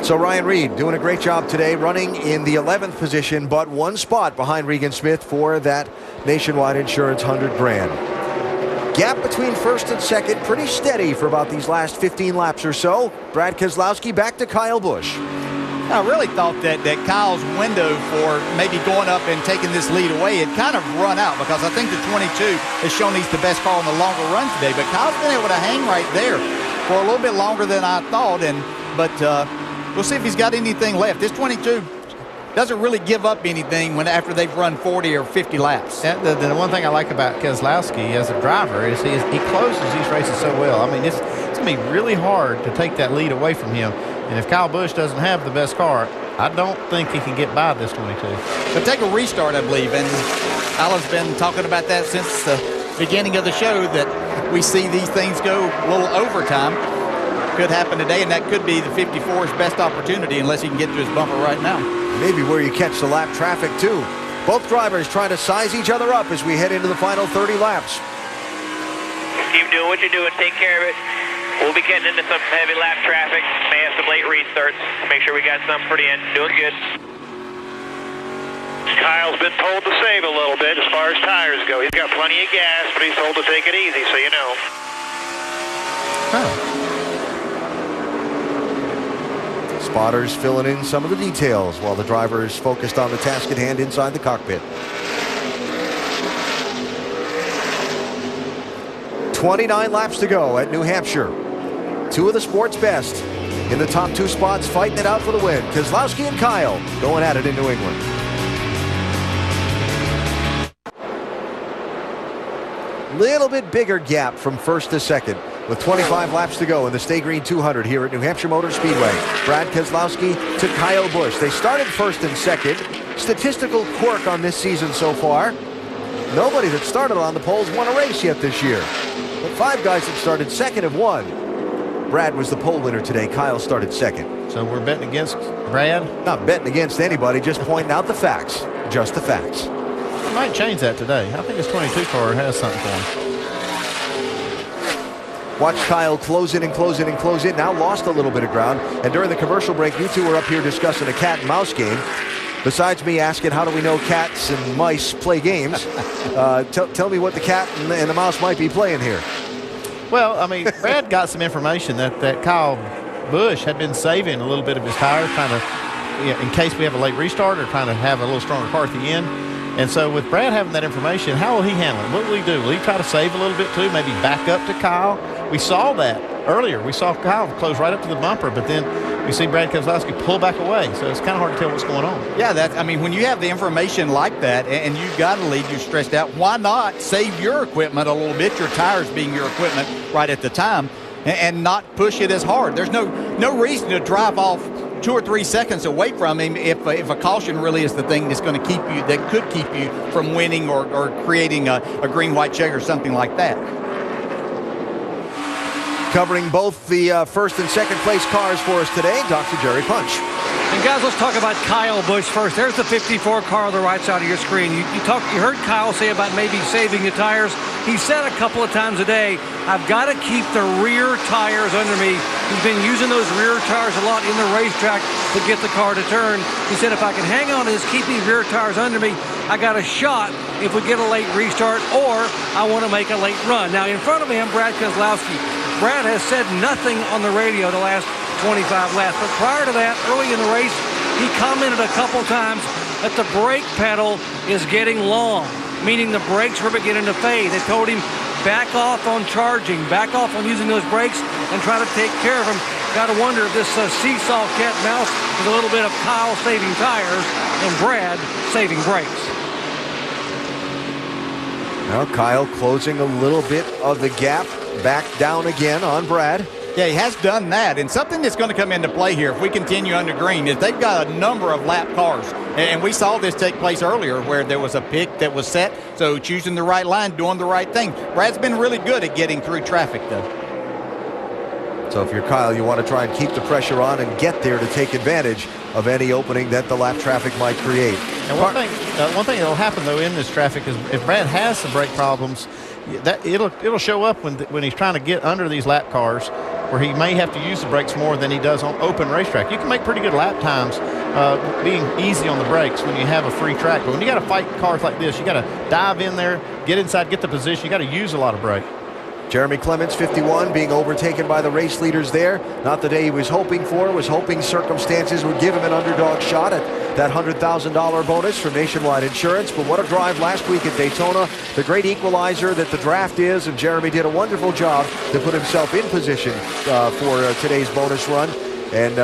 So Ryan Reed doing a great job today, running in the 11th position, but 1 spot behind Regan Smith for that Nationwide Insurance $100 grand. Gap between 1st and 2nd pretty steady for about these last 15 laps or so. Brad Keselowski back to Kyle Busch. I really thought that Kyle's window for maybe going up and taking this lead away had kind of run out, because I think the 22 has shown he's the best car on the longer run today. But Kyle's been able to hang right there for a little bit longer than I thought. But we'll see if he's got anything left. This 22 doesn't really give up anything after they've run 40 or 50 laps. Yeah, the one thing I like about Keselowski as a driver is he closes these races so well. I mean, it's going to be really hard to take that lead away from him. And if Kyle Busch doesn't have the best car, I don't think he can get by this 22. But take a restart, I believe. And Alan's been talking about that since the beginning of the show, that we see these things go a little overtime. Could happen today, and that could be the 54's best opportunity unless he can get to his bumper right now. Maybe where you catch the lap traffic, too. Both drivers trying to size each other up as we head into the final 30 laps. Keep doing what you're doing. Take care of it. We'll be getting into some heavy lap traffic. May have some late restarts. Make sure we got some for the end. Doing good. Kyle's been told to save a little bit as far as tires go. He's got plenty of gas, but he's told to take it easy, so you know. Spotters filling in some of the details while the driver is focused on the task at hand inside the cockpit. 29 laps to go at New Hampshire. 2 of the sport's best in the top 2 spots, fighting it out for the win. Keselowski and Kyle going at it in New England. Little bit bigger gap from 1st to 2nd with 25 laps to go in the Sta-Green 200 here at New Hampshire Motor Speedway. Brad Keselowski to Kyle Busch. They started 1st and 2nd. Statistical quirk on this season so far. Nobody that started on the poles won a race yet this year. But 5 guys that started 2nd have won. Brad was the pole winner today. Kyle started 2nd. So we're betting against Brad? Not betting against anybody, just pointing out the facts. Just the facts. I might change that today. I think his 22 car has something for him. Watch Kyle close in and close in and close in. Now lost a little bit of ground. And during the commercial break, you two were up here discussing a cat and mouse game. Besides me asking how do we know cats and mice play games, tell me what the cat and the mouse might be playing here. Well, I mean, Brad got some information that Kyle Busch had been saving a little bit of his tire, trying to, in case we have a late restart or trying to have a little stronger car at the end. And so with Brad having that information, how will he handle it? What will he do? Will he try to save a little bit too, maybe back up to Kyle? We saw that earlier. We saw Kyle close right up to the bumper, but then we see Brad Keselowski pull back away. So it's kind of hard to tell what's going on. Yeah, I mean, when you have the information like that and you've got a lead, you're stressed out, why not save your equipment a little bit, your tires being your equipment right at the time, and not push it as hard? There's no reason to drive off 2 or 3 seconds away from him if a caution really is the thing that's going to keep you, that could keep you from winning or creating a green-white check or something like that. Covering both the first and second place cars for us today, Dr. Jerry Punch. And guys, let's talk about Kyle Busch first. There's the 54 car on the right side of your screen. You heard Kyle say about maybe saving the tires. He said a couple of times a day, I've got to keep the rear tires under me. He's been using those rear tires a lot in the racetrack to get the car to turn. He said, if I can hang on to this, keep these rear tires under me, I got a shot if we get a late restart or I want to make a late run. Now, in front of him, Brad Keselowski. Brad has said nothing on the radio the last 25 laps, but prior to that, early in the race, he commented a couple times that the brake pedal is getting long, meaning the brakes were beginning to fade. They told him, back off on charging, back off on using those brakes, and try to take care of him. Got to wonder if this seesaw cat mouse is a little bit of Kyle saving tires and Brad saving brakes. Now Kyle closing a little bit of the gap, back down again on Brad. Yeah, he has done that, and something that's going to come into play here if we continue under green is they've got a number of lap cars, and we saw this take place earlier where there was a pick that was set, so choosing the right line, doing the right thing. Brad's been really good at getting through traffic, though. So if you're Kyle, you want to try and keep the pressure on and get there to take advantage of any opening that the lap traffic might create. And one thing that will happen, though, in this traffic is if Brad has some brake problems, that it'll show up when he's trying to get under these lap cars, where he may have to use the brakes more than he does on open racetrack. You can make pretty good lap times being easy on the brakes when you have a free track. But when you got to fight cars like this, you got to dive in there, get inside, get the position. You got to use a lot of brake. Jeremy Clements, 51, being overtaken by the race leaders there. Not the day he was hoping for. Was hoping circumstances would give him an underdog shot at that $100,000 bonus from Nationwide Insurance. But what a drive last week at Daytona. The great equalizer that the draft is, and Jeremy did a wonderful job to put himself in position for today's bonus run. And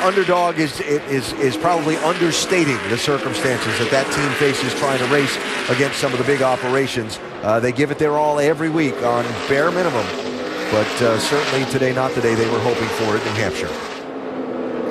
underdog is probably understating the circumstances that team faces trying to race against some of the big operations. They give it their all every week on bare minimum, but certainly today not the day they were hoping for at New Hampshire.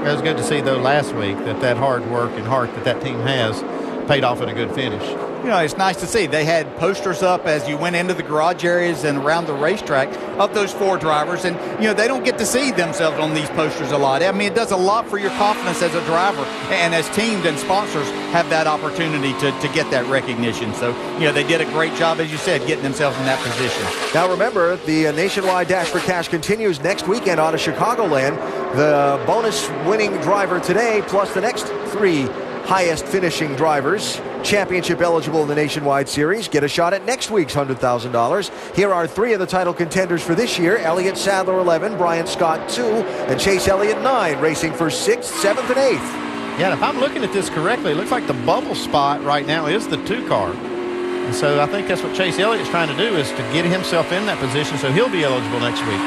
It was good to see, though, last week that hard work and heart that team has paid off in a good finish. You know, it's nice to see. They had posters up as you went into the garage areas and around the racetrack of those four drivers. And, you know, they don't get to see themselves on these posters a lot. I mean, it does a lot for your confidence as a driver. And as teams and sponsors have that opportunity to get that recognition. So, you know, they did a great job, as you said, getting themselves in that position. Now, remember, the Nationwide Dash for Cash continues next weekend out of Chicagoland. The bonus winning driver today, plus the next three highest finishing drivers, championship eligible in the Nationwide Series, get a shot at next week's $100,000. Here are three of the title contenders for this year. Elliott Sadler 11, Brian Scott 2, and Chase Elliott 9, racing for 6th, 7th, and 8th. Yeah, if I'm looking at this correctly, it looks like the bubble spot right now is the 2 car. And so I think that's what Chase Elliott's trying to do, is to get himself in that position so he'll be eligible next week.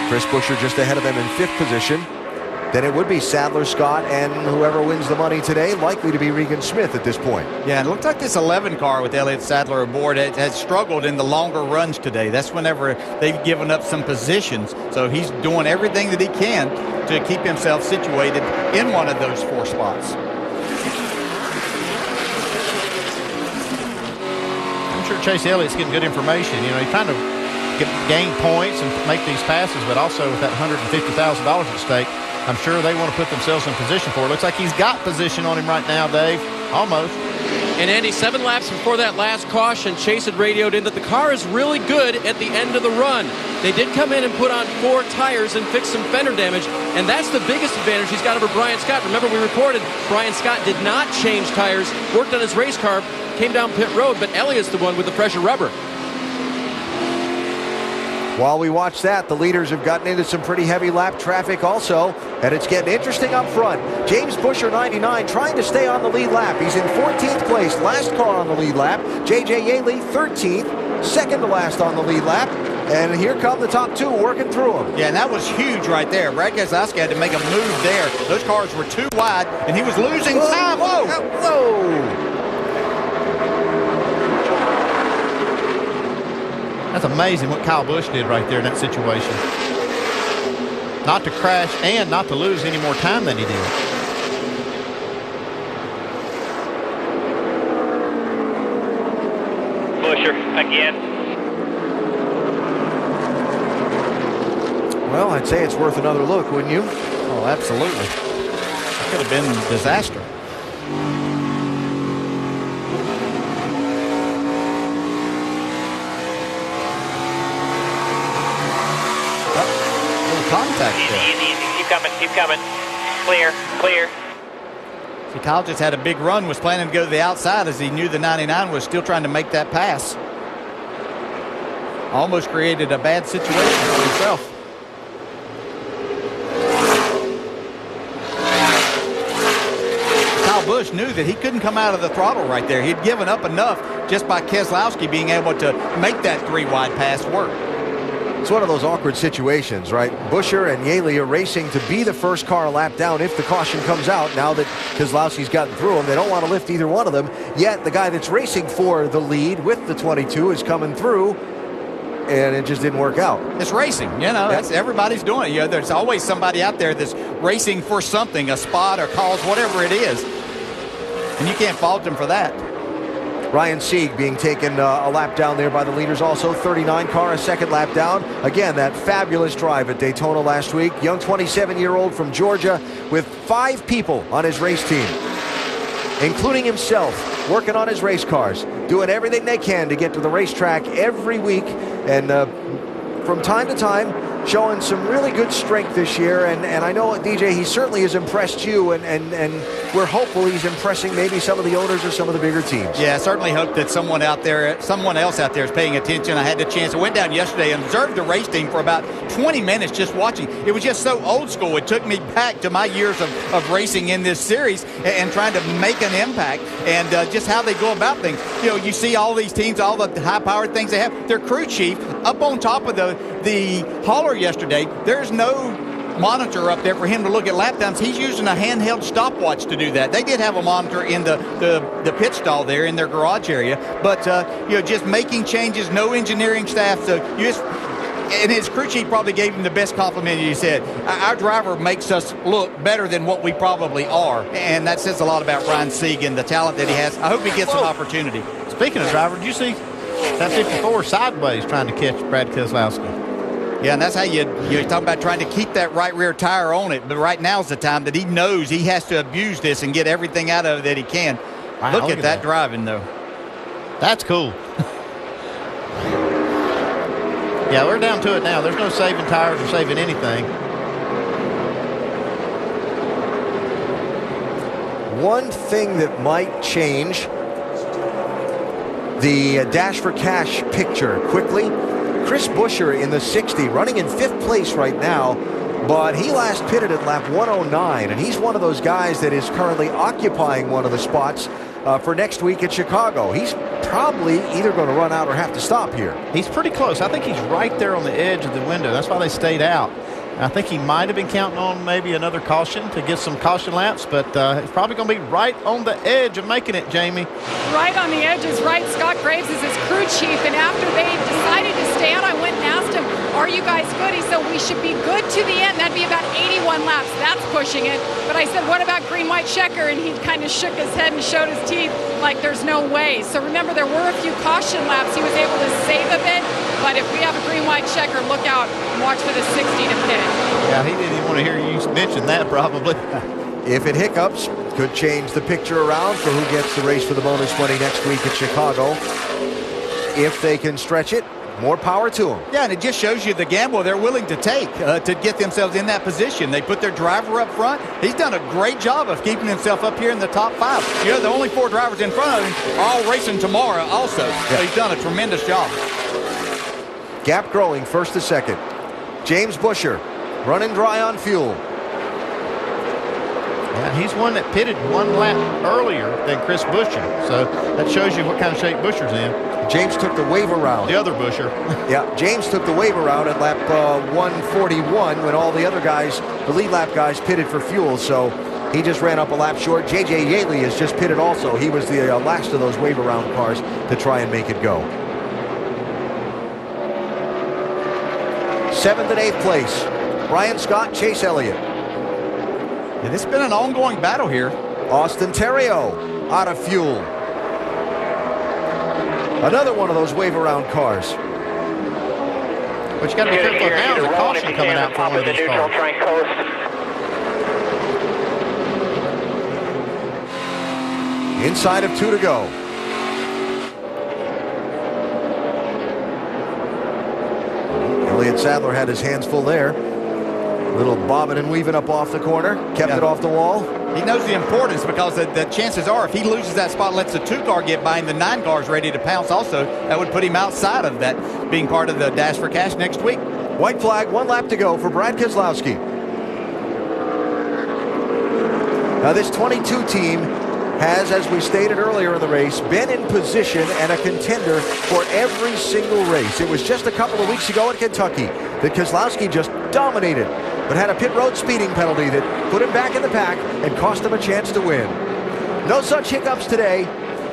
Chris Buescher just ahead of them in 5th position. Then it would be Sadler, Scott, and whoever wins the money today, likely to be Regan Smith at this point. Yeah, and it looks like this 11 car with Elliott Sadler aboard has struggled in the longer runs today. That's whenever they've given up some positions. So he's doing everything that he can to keep himself situated in one of those 4 spots. I'm sure Chase Elliott's getting good information. You know, he's trying to gain points and make these passes, but also with that $150,000 at stake, I'm sure they want to put themselves in position for it. Looks like he's got position on him right now, Dave. Almost. And Andy, 7 laps before that last caution, Chase had radioed in that the car is really good at the end of the run. They did come in and put on 4 tires and fix some fender damage, and that's the biggest advantage he's got over Brian Scott. Remember, we reported Brian Scott did not change tires, worked on his race car, came down pit road, but Elliott's the one with the fresher rubber. While we watch that, the leaders have gotten into some pretty heavy lap traffic also, and it's getting interesting up front. James Busher, 99, trying to stay on the lead lap. He's in 14th place, last car on the lead lap. J.J. Yaley, 13th, second to last on the lead lap. And here come the top 2 working through them. Yeah, and that was huge right there. Brad Keselowski had to make a move there. Those cars were too wide, and he was losing time. Whoa! Whoa! That's amazing what Kyle Busch did right there in that situation. Not to crash and not to lose any more time than he did. Busher again. Well, I'd say it's worth another look, wouldn't you? Oh, absolutely. That could have been a disaster. Contact there. Easy. Keep coming. Clear. See, Kyle just had a big run, was planning to go to the outside as he knew the 99 was still trying to make that pass. Almost created a bad situation for himself. Kyle Busch knew that he couldn't come out of the throttle right there. He'd given up enough just by Keselowski being able to make that 3-wide pass work. It's one of those awkward situations, right? Busher and Yaley are racing to be the first car a lap down if the caution comes out. Now that Keselowski's gotten through them, they don't want to lift either one of them. Yet the guy that's racing for the lead with the 22 is coming through, and it just didn't work out. It's racing, you know. That's, everybody's doing it. You know, there's always somebody out there that's racing for something, a spot or cause, whatever it is. And you can't fault them for that. Ryan Sieg being taken a lap down there by the leaders also. 39 car, a second lap down. Again, that fabulous drive at Daytona last week. Young 27-year-old from Georgia with 5 people on his race team, including himself, working on his race cars, doing everything they can to get to the racetrack every week. And from time to time, showing some really good strength this year. And I know, DJ, he certainly has impressed you, and we're hopeful he's impressing maybe some of the owners or some of the bigger teams. Yeah, I certainly hope that someone else out there is paying attention. I had the chance. I went down yesterday and observed the race team for about 20 minutes just watching. It was just so old school. It took me back to my years of racing in this series and trying to make an impact and just how they go about things. You know, you see all these teams, all the high-powered things they have. Their crew chief up on top of the hauler yesterday, there's no monitor up there for him to look at lap times. He's using a handheld stopwatch to do that. They did have a monitor in the pit stall there in their garage area, but you know, just making changes, no engineering staff. So you just, and his crew chief probably gave him the best compliment. He said, our driver makes us look better than what we probably are. And that says a lot about Ryan Sieg and the talent that he has. I hope he gets an opportunity. Speaking of driver, did you see that 54 sideways trying to catch Brad Keselowski? Yeah, and that's how you're talking about trying to keep that right rear tire on it. But right now is the time that he knows he has to abuse this and get everything out of it that he can. Wow, look at that driving, though. That's cool. Yeah, we're down to it now. There's no saving tires or saving anything. One thing that might change the Dash for Cash picture quickly, Chris Buescher in the 60, running in 5th place right now, but he last pitted at lap 109, and he's one of those guys that is currently occupying one of the spots for next week at Chicago. He's probably either going to run out or have to stop here. He's pretty close. I think he's right there on the edge of the window. That's why they stayed out. I think he might have been counting on maybe another caution to get some caution laps, but he's probably going to be right on the edge of making it, Jamie. Right on the edge is right. Scott Graves is his crew chief, and after they decided to stay out, I went and asked him, are you guys good? He said, we should be good to the end. That'd be about 81 laps. That's pushing it. But I said, what about green, white checker? And he kind of shook his head and showed his teeth like there's no way. So remember, there were a few caution laps. He was able to save a bit, but if we have a green, white checker, look out and watch for the 60 to pit. Yeah, he didn't even want to hear you mention that probably. If it hiccups, Could change the picture around for who gets the race for the bonus money next week at Chicago. If they can stretch it, more power to them. Yeah, and it just shows you the gamble they're willing to take to get themselves in that position. They put their driver up front. He's done a great job of keeping himself up here in the top 5. You know, the only 4 drivers in front of him are all racing tomorrow also. Yeah. So he's done a tremendous job. Gap growing 1st to 2nd. James Busher running dry on fuel. Yeah, he's one that pitted 1 lap earlier than Chris Busher. So that shows you what kind of shape Busher's in. James took the wave around. The other Busher. Yeah, James took the wave around at lap 141 when all the other guys, the lead lap guys, pitted for fuel. So he just ran up a lap short. J.J. Yaley has just pitted also. He was the last of those wave around cars to try and make it go. 7th and 8th place. Brian Scott, Chase Elliott. And it's been an ongoing battle here. Austin Terrio out of fuel. Another one of those wave around cars. But you got to be careful now. There's a caution coming out for one of these cars. Inside of 2 to go. Elliott Sadler had his hands full there. Little bobbing and weaving up off the corner. Kept it off the wall. He knows the importance because the chances are if he loses that spot, lets the 2 car get by and the 9 car is ready to pounce also, that would put him outside of that being part of the Dash for Cash next week. White flag, 1 lap to go for Brad Keselowski. Now this 22 team has, as we stated earlier in the race, been in position and a contender for every single race. It was just a couple of weeks ago at Kentucky that Keselowski just dominated, but had a pit road speeding penalty that put him back in the pack and cost him a chance to win. No such hiccups today.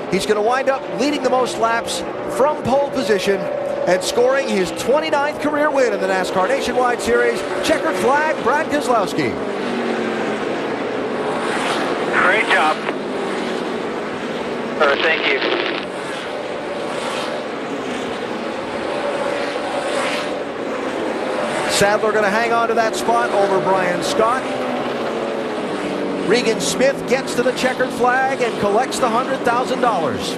He's going to wind up leading the most laps from pole position and scoring his 29th career win in the NASCAR Nationwide Series. Checkered flag, Brad Keselowski. Great job. Thank you. Sadler going to hang on to that spot over Brian Scott. Regan Smith gets to the checkered flag and collects the $100,000.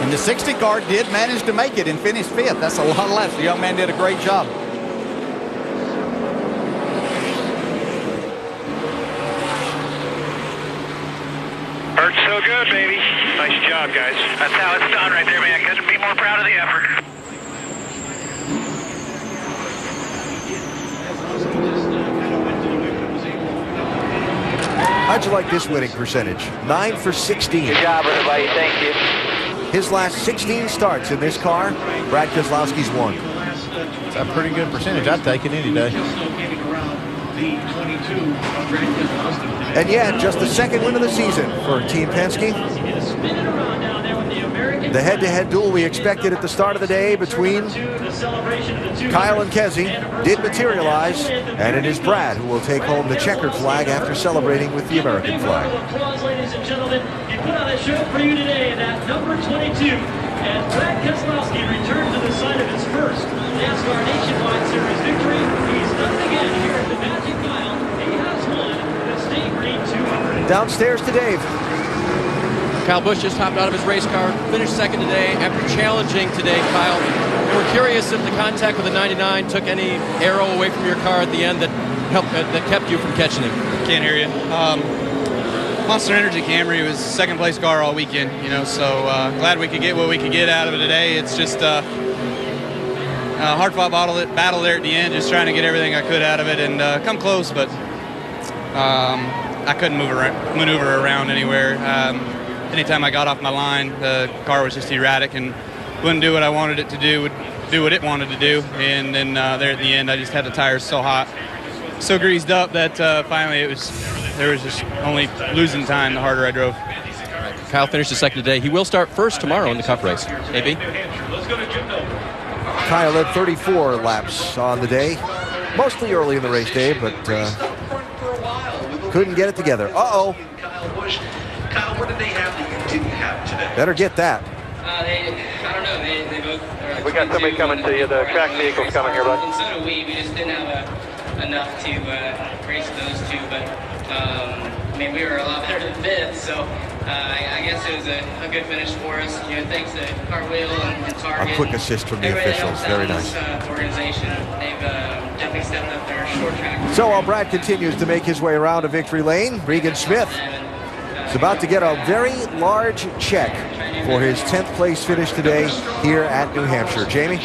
And the 60 car did manage to make it and finish 5th. That's a lot of laps. The young man did a great job. Hurts so good, baby. Nice job, guys. That's how it's done right there, man. Couldn't be more proud of the effort. How'd you like this winning percentage? 9 for 16. Good job, everybody. Thank you. His last 16 starts in this car, Brad Keselowski's won. It's a pretty good percentage. I'd take it any day. And yet, just the 2nd win of the season for Team Penske. The head-to-head duel we expected at the start of the day between Kyle and Kesey did materialize, and it is Brad who will take home the checkered flag after celebrating with the American flag. Ladies and gentlemen, he put on a show for you today at number 22. And Brad Keselowski returned to the site of his first NASCAR Nationwide Series victory. He's done it again here at the Magic Mile. He has won the Sta-Green 200. Downstairs to Dave. Kyle Busch just hopped out of his race car, finished 2nd today after challenging today, Kyle. We're curious if the contact with the 99 took any arrow away from your car at the end that kept you from catching him. Can't hear you. Monster Energy Camry was 2nd place car all weekend, you know, so glad we could get what we could get out of it today. It's just a hard-fought battle there at the end, just trying to get everything I could out of it and come close, but I couldn't maneuver around anywhere. Anytime I got off my line, the car was just erratic and wouldn't do what I wanted it to do, would do what it wanted to do. And then there at the end, I just had the tires so hot, so greased up that finally there was just only losing time the harder I drove. Kyle finished 2nd today. He will start 1st tomorrow in the Cup race. AB? Kyle led 34 laps on the day. Mostly early in the race, Dave, but couldn't get it together. Uh-oh. Kyle, what did they have that you didn't have today? Better get that. I don't know. They both. We got somebody coming to you. The track vehicle's coming here, bud. And so do we. We just didn't have enough to race those two, but I mean, we were a lot better than fifth, so I guess it was a good finish for us. You know, thanks to Cartwheel and Target. A quick assist from the officials. Very nice. Organization, they've definitely stepped up their short track. So while Brad continues to make his way around to victory lane, Regan Smith is about to get a very large check for his 10th place finish today here at New Hampshire. Jamie?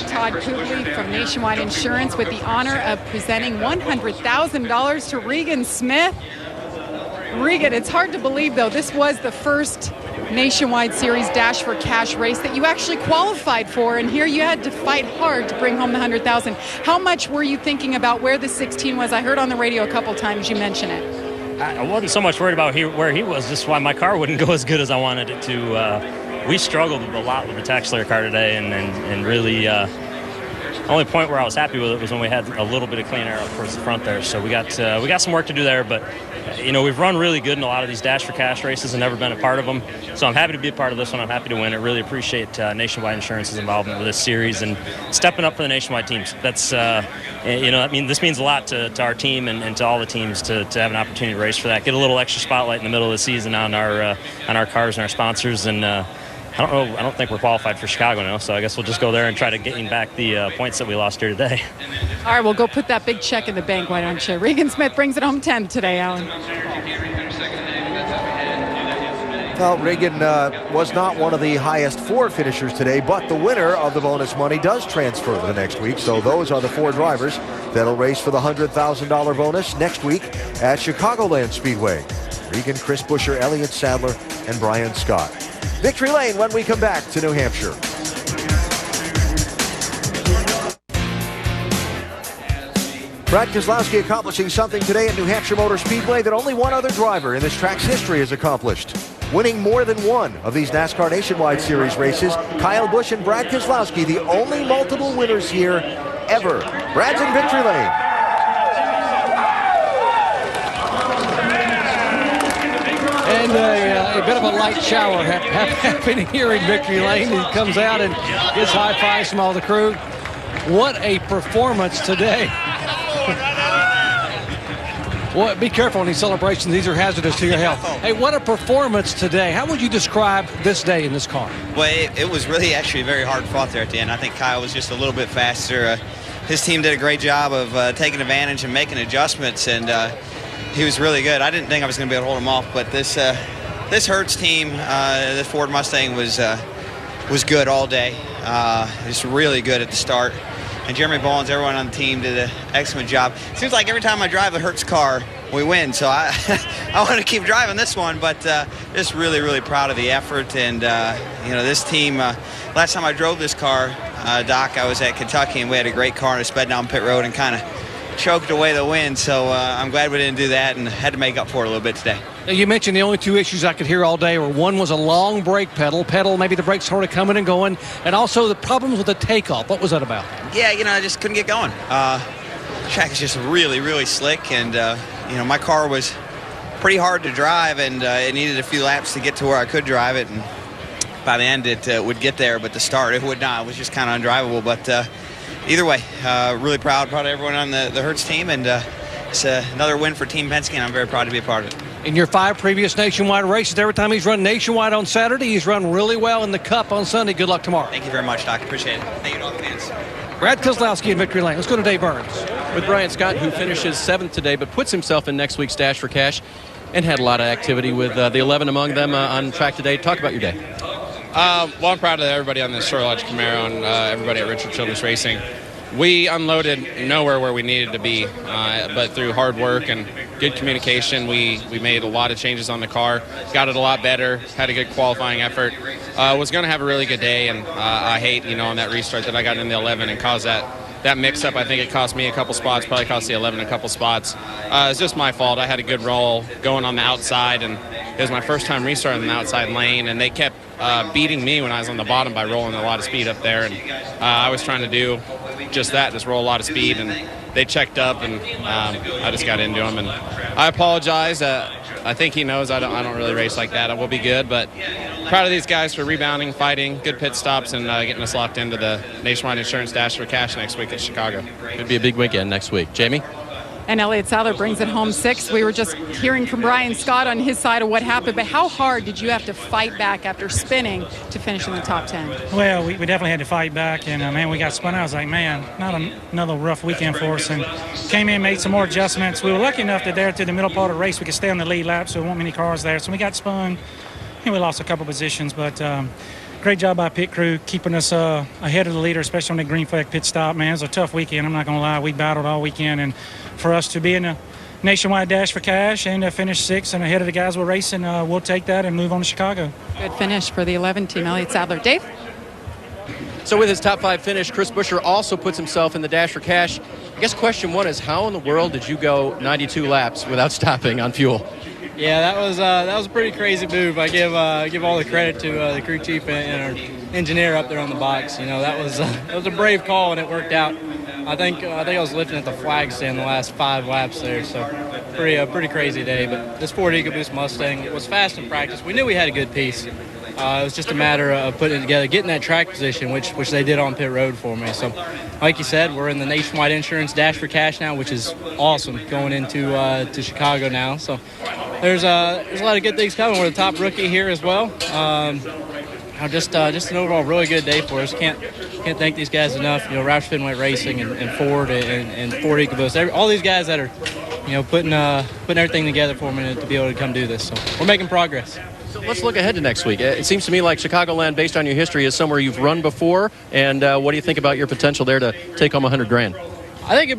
Todd Cooley from Nationwide Insurance with the honor of presenting $100,000 to Regan Smith. Regan, it's hard to believe, though, this was the first Nationwide Series Dash for Cash race that you actually qualified for, and here you had to fight hard to bring home the $100,000. How much were you thinking about where the 16 was? I heard on the radio a couple times you mention it. I wasn't so much worried about where he was, just why my car wouldn't go as good as I wanted it to. We struggled a lot with the TaxSlayer car today, and really the only point where I was happy with it was when we had a little bit of clean air up towards the front there. So we got some work to do there, but you know, we've run really good in a lot of these Dash for Cash races and never been a part of them. So I'm happy to be a part of this one. I'm happy to win it. Really appreciate Nationwide Insurance's involvement with this series and stepping up for the Nationwide teams. That's you know, I mean, this means a lot to our team and to all the teams to have an opportunity to race for that. Get a little extra spotlight in the middle of the season on our cars and our sponsors. And I don't think we're qualified for Chicago now, so I guess we'll just go there and try to gain back the points that we lost here today. All right, we'll go put that big check in the bank, why don't you? Regan Smith brings it home 10th today, Alan. Well, Regan was not one of the highest four finishers today, but the winner of the bonus money does transfer to the next week. So those are the four drivers that'll race for the $100,000 bonus next week at Chicagoland Speedway. Regan, Chris Buescher, Elliott Sadler, and Brian Scott. Victory Lane when we come back to New Hampshire. Brad Keselowski accomplishing something today at New Hampshire Motor Speedway that only one other driver in this track's history has accomplished. Winning more than one of these NASCAR Nationwide Series races, Kyle Busch and Brad Keselowski, the only multiple winners here ever. Brad's in Victory Lane. And a bit of a light shower happening here in Victory Lane. He comes out and gets high fives from all the crew. What a performance today. Well, be careful on these celebrations. These are hazardous to your health. Hey, what a performance today. How would you describe this day in this car? Well, it was really actually very hard fought there at the end. I think Kyle was just a little bit faster. His team did a great job of taking advantage and making adjustments, and he was really good. I didn't think I was going to be able to hold him off, but this Hertz team, this Ford Mustang was good all day. Just really good at the start. And Jeremy Bollins, everyone on the team did an excellent job. Seems like every time I drive a Hertz car, we win. So I want to keep driving this one, but just really, really proud of the effort. And, you know, this team, last time I drove this car, Doc, I was at Kentucky, and we had a great car, and I sped down pit road and kind of choked away the win. So I'm glad we didn't do that and had to make up for it a little bit today. You mentioned the only two issues I could hear all day were one was a long brake pedal, maybe the brakes sort of coming and going, and also the problems with the takeoff. What was that about? Yeah, you know, I just couldn't get going. Track is just really, really slick, and, you know, my car was pretty hard to drive, and it needed a few laps to get to where I could drive it, and by the end it would get there, but the start it would not. It was just kind of undrivable, but either way, really proud of everyone on the Hertz team, and it's another win for Team Penske, and I'm very proud to be a part of it. In your 5 previous Nationwide races, every time he's run Nationwide on Saturday, he's run really well in the Cup on Sunday. Good luck tomorrow. Thank you very much, Doc. Appreciate it. Thank you to all the fans. Brad Keselowski in Victory Lane. Let's go to Dave Burns. With Brian Scott, who finishes 7th today, but puts himself in next week's Dash for Cash and had a lot of activity with the 11 among them on track today. Talk about your day. Well, I'm proud of everybody on the Short Lodge Camaro and everybody at Richard Childress Racing. We unloaded nowhere where we needed to be, but through hard work and good communication, we made a lot of changes on the car, got it a lot better, had a good qualifying effort. Was going to have a really good day, and I hate, you know, on that restart that I got in the 11 and caused that mix-up. I think it cost me a couple spots, probably cost the 11 a couple spots. It's just my fault. I had a good roll going on the outside, and it was my first time restarting in the outside lane, and they kept beating me when I was on the bottom by rolling a lot of speed up there, and I was trying to do just that, just roll a lot of speed, and they checked up, and I just got into them, and I apologize. I think he knows I don't really race like that. I will be good, but proud of these guys for rebounding, fighting, good pit stops, and getting us locked into the Nationwide Insurance Dash for Cash next week at Chicago. Could be a big weekend next week. Jamie? And Elliott Sadler brings it home 6th. We were just hearing from Brian Scott on his side of what happened, but how hard did you have to fight back after spinning to finish in the top 10? Well, we definitely had to fight back, and man, we got spun out. I was like, man, not another rough weekend for us, and came in, made some more adjustments. We were lucky enough that there through the middle part of the race, we could stay on the lead lap, so there weren't many cars there. So we got spun, and we lost a couple positions, but great job by pit crew keeping us ahead of the leader, especially on the green flag pit stop. Man, it was a tough weekend. I'm not going to lie. We battled all weekend, and for us to be in a Nationwide Dash for Cash and finish 6th and ahead of the guys we're racing, we'll take that and move on to Chicago. Good finish for the 11 team, Elliott Sadler. Dave? So with his top 5 finish, Chris Buescher also puts himself in the Dash for Cash. I guess question 1 is, how in the world did you go 92 laps without stopping on fuel? Yeah, that was a pretty crazy move. I give all the credit to the crew chief and our engineer up there on the box. You know, that was a brave call, and it worked out. I think I was lifting at the flag stand the last 5 laps there, so pretty crazy day. But this Ford EcoBoost Mustang was fast in practice. We knew we had a good piece. It was just a matter of putting it together, getting that track position, which they did on pit road for me. So, like you said, we're in the Nationwide Insurance Dash for Cash now, which is awesome going into to Chicago now. So there's a lot of good things coming. We're the top rookie here as well. Just an overall really good day for us. Can't thank these guys enough. You know, Roush Fenway Racing and Ford and Ford EcoBoost. All these guys that are, you know, putting everything together for me to be able to come do this. So we're making progress. So let's look ahead to next week. It seems to me like Chicagoland, based on your history, is somewhere you've run before. And what do you think about your potential there to take home $100,000? I think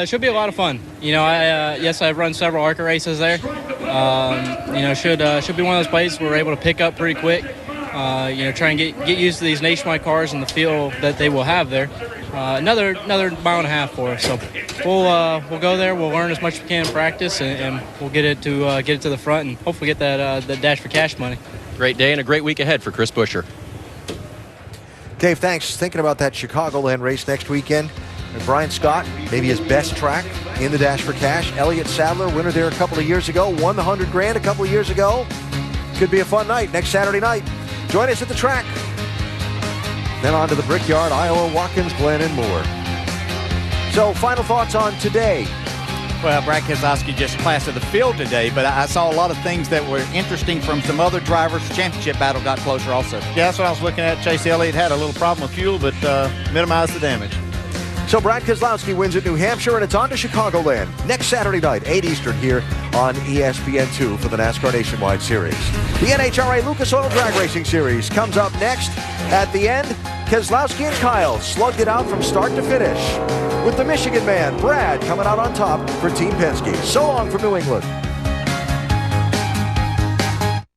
should be a lot of fun. You know, I've run several ARCA races there. You know, should be one of those places where we're able to pick up pretty quick. You know, try and get used to these Nationwide cars and the feel that they will have there. Another mile and a half for us. So we'll go there. We'll learn as much as we can in practice, and we'll get it to the front and hopefully get that Dash for Cash money. Great day and a great week ahead for Chris Buescher. Dave, thanks. Thinking about that Chicagoland race next weekend. And Brian Scott, maybe his best track in the Dash for Cash. Elliott Sadler, winner there a couple of years ago, won the $100,000 a couple of years ago. Could be a fun night next Saturday night. Join us at the track. Then on to the Brickyard, Iowa, Watkins, Glen, and more. So, final thoughts on today. Well, Brad Keselowski just class of the field today, but I saw a lot of things that were interesting from some other drivers. Championship battle got closer also. Yeah, that's what I was looking at. Chase Elliott had a little problem with fuel, but minimized the damage. So Brad Keselowski wins at New Hampshire, and it's on to Chicagoland next Saturday night, 8 Eastern, here on ESPN2 for the NASCAR Nationwide Series. The NHRA Lucas Oil Drag Racing Series comes up next. At the end, Keselowski and Kyle slugged it out from start to finish, with the Michigan man, Brad, coming out on top for Team Penske. So long from New England.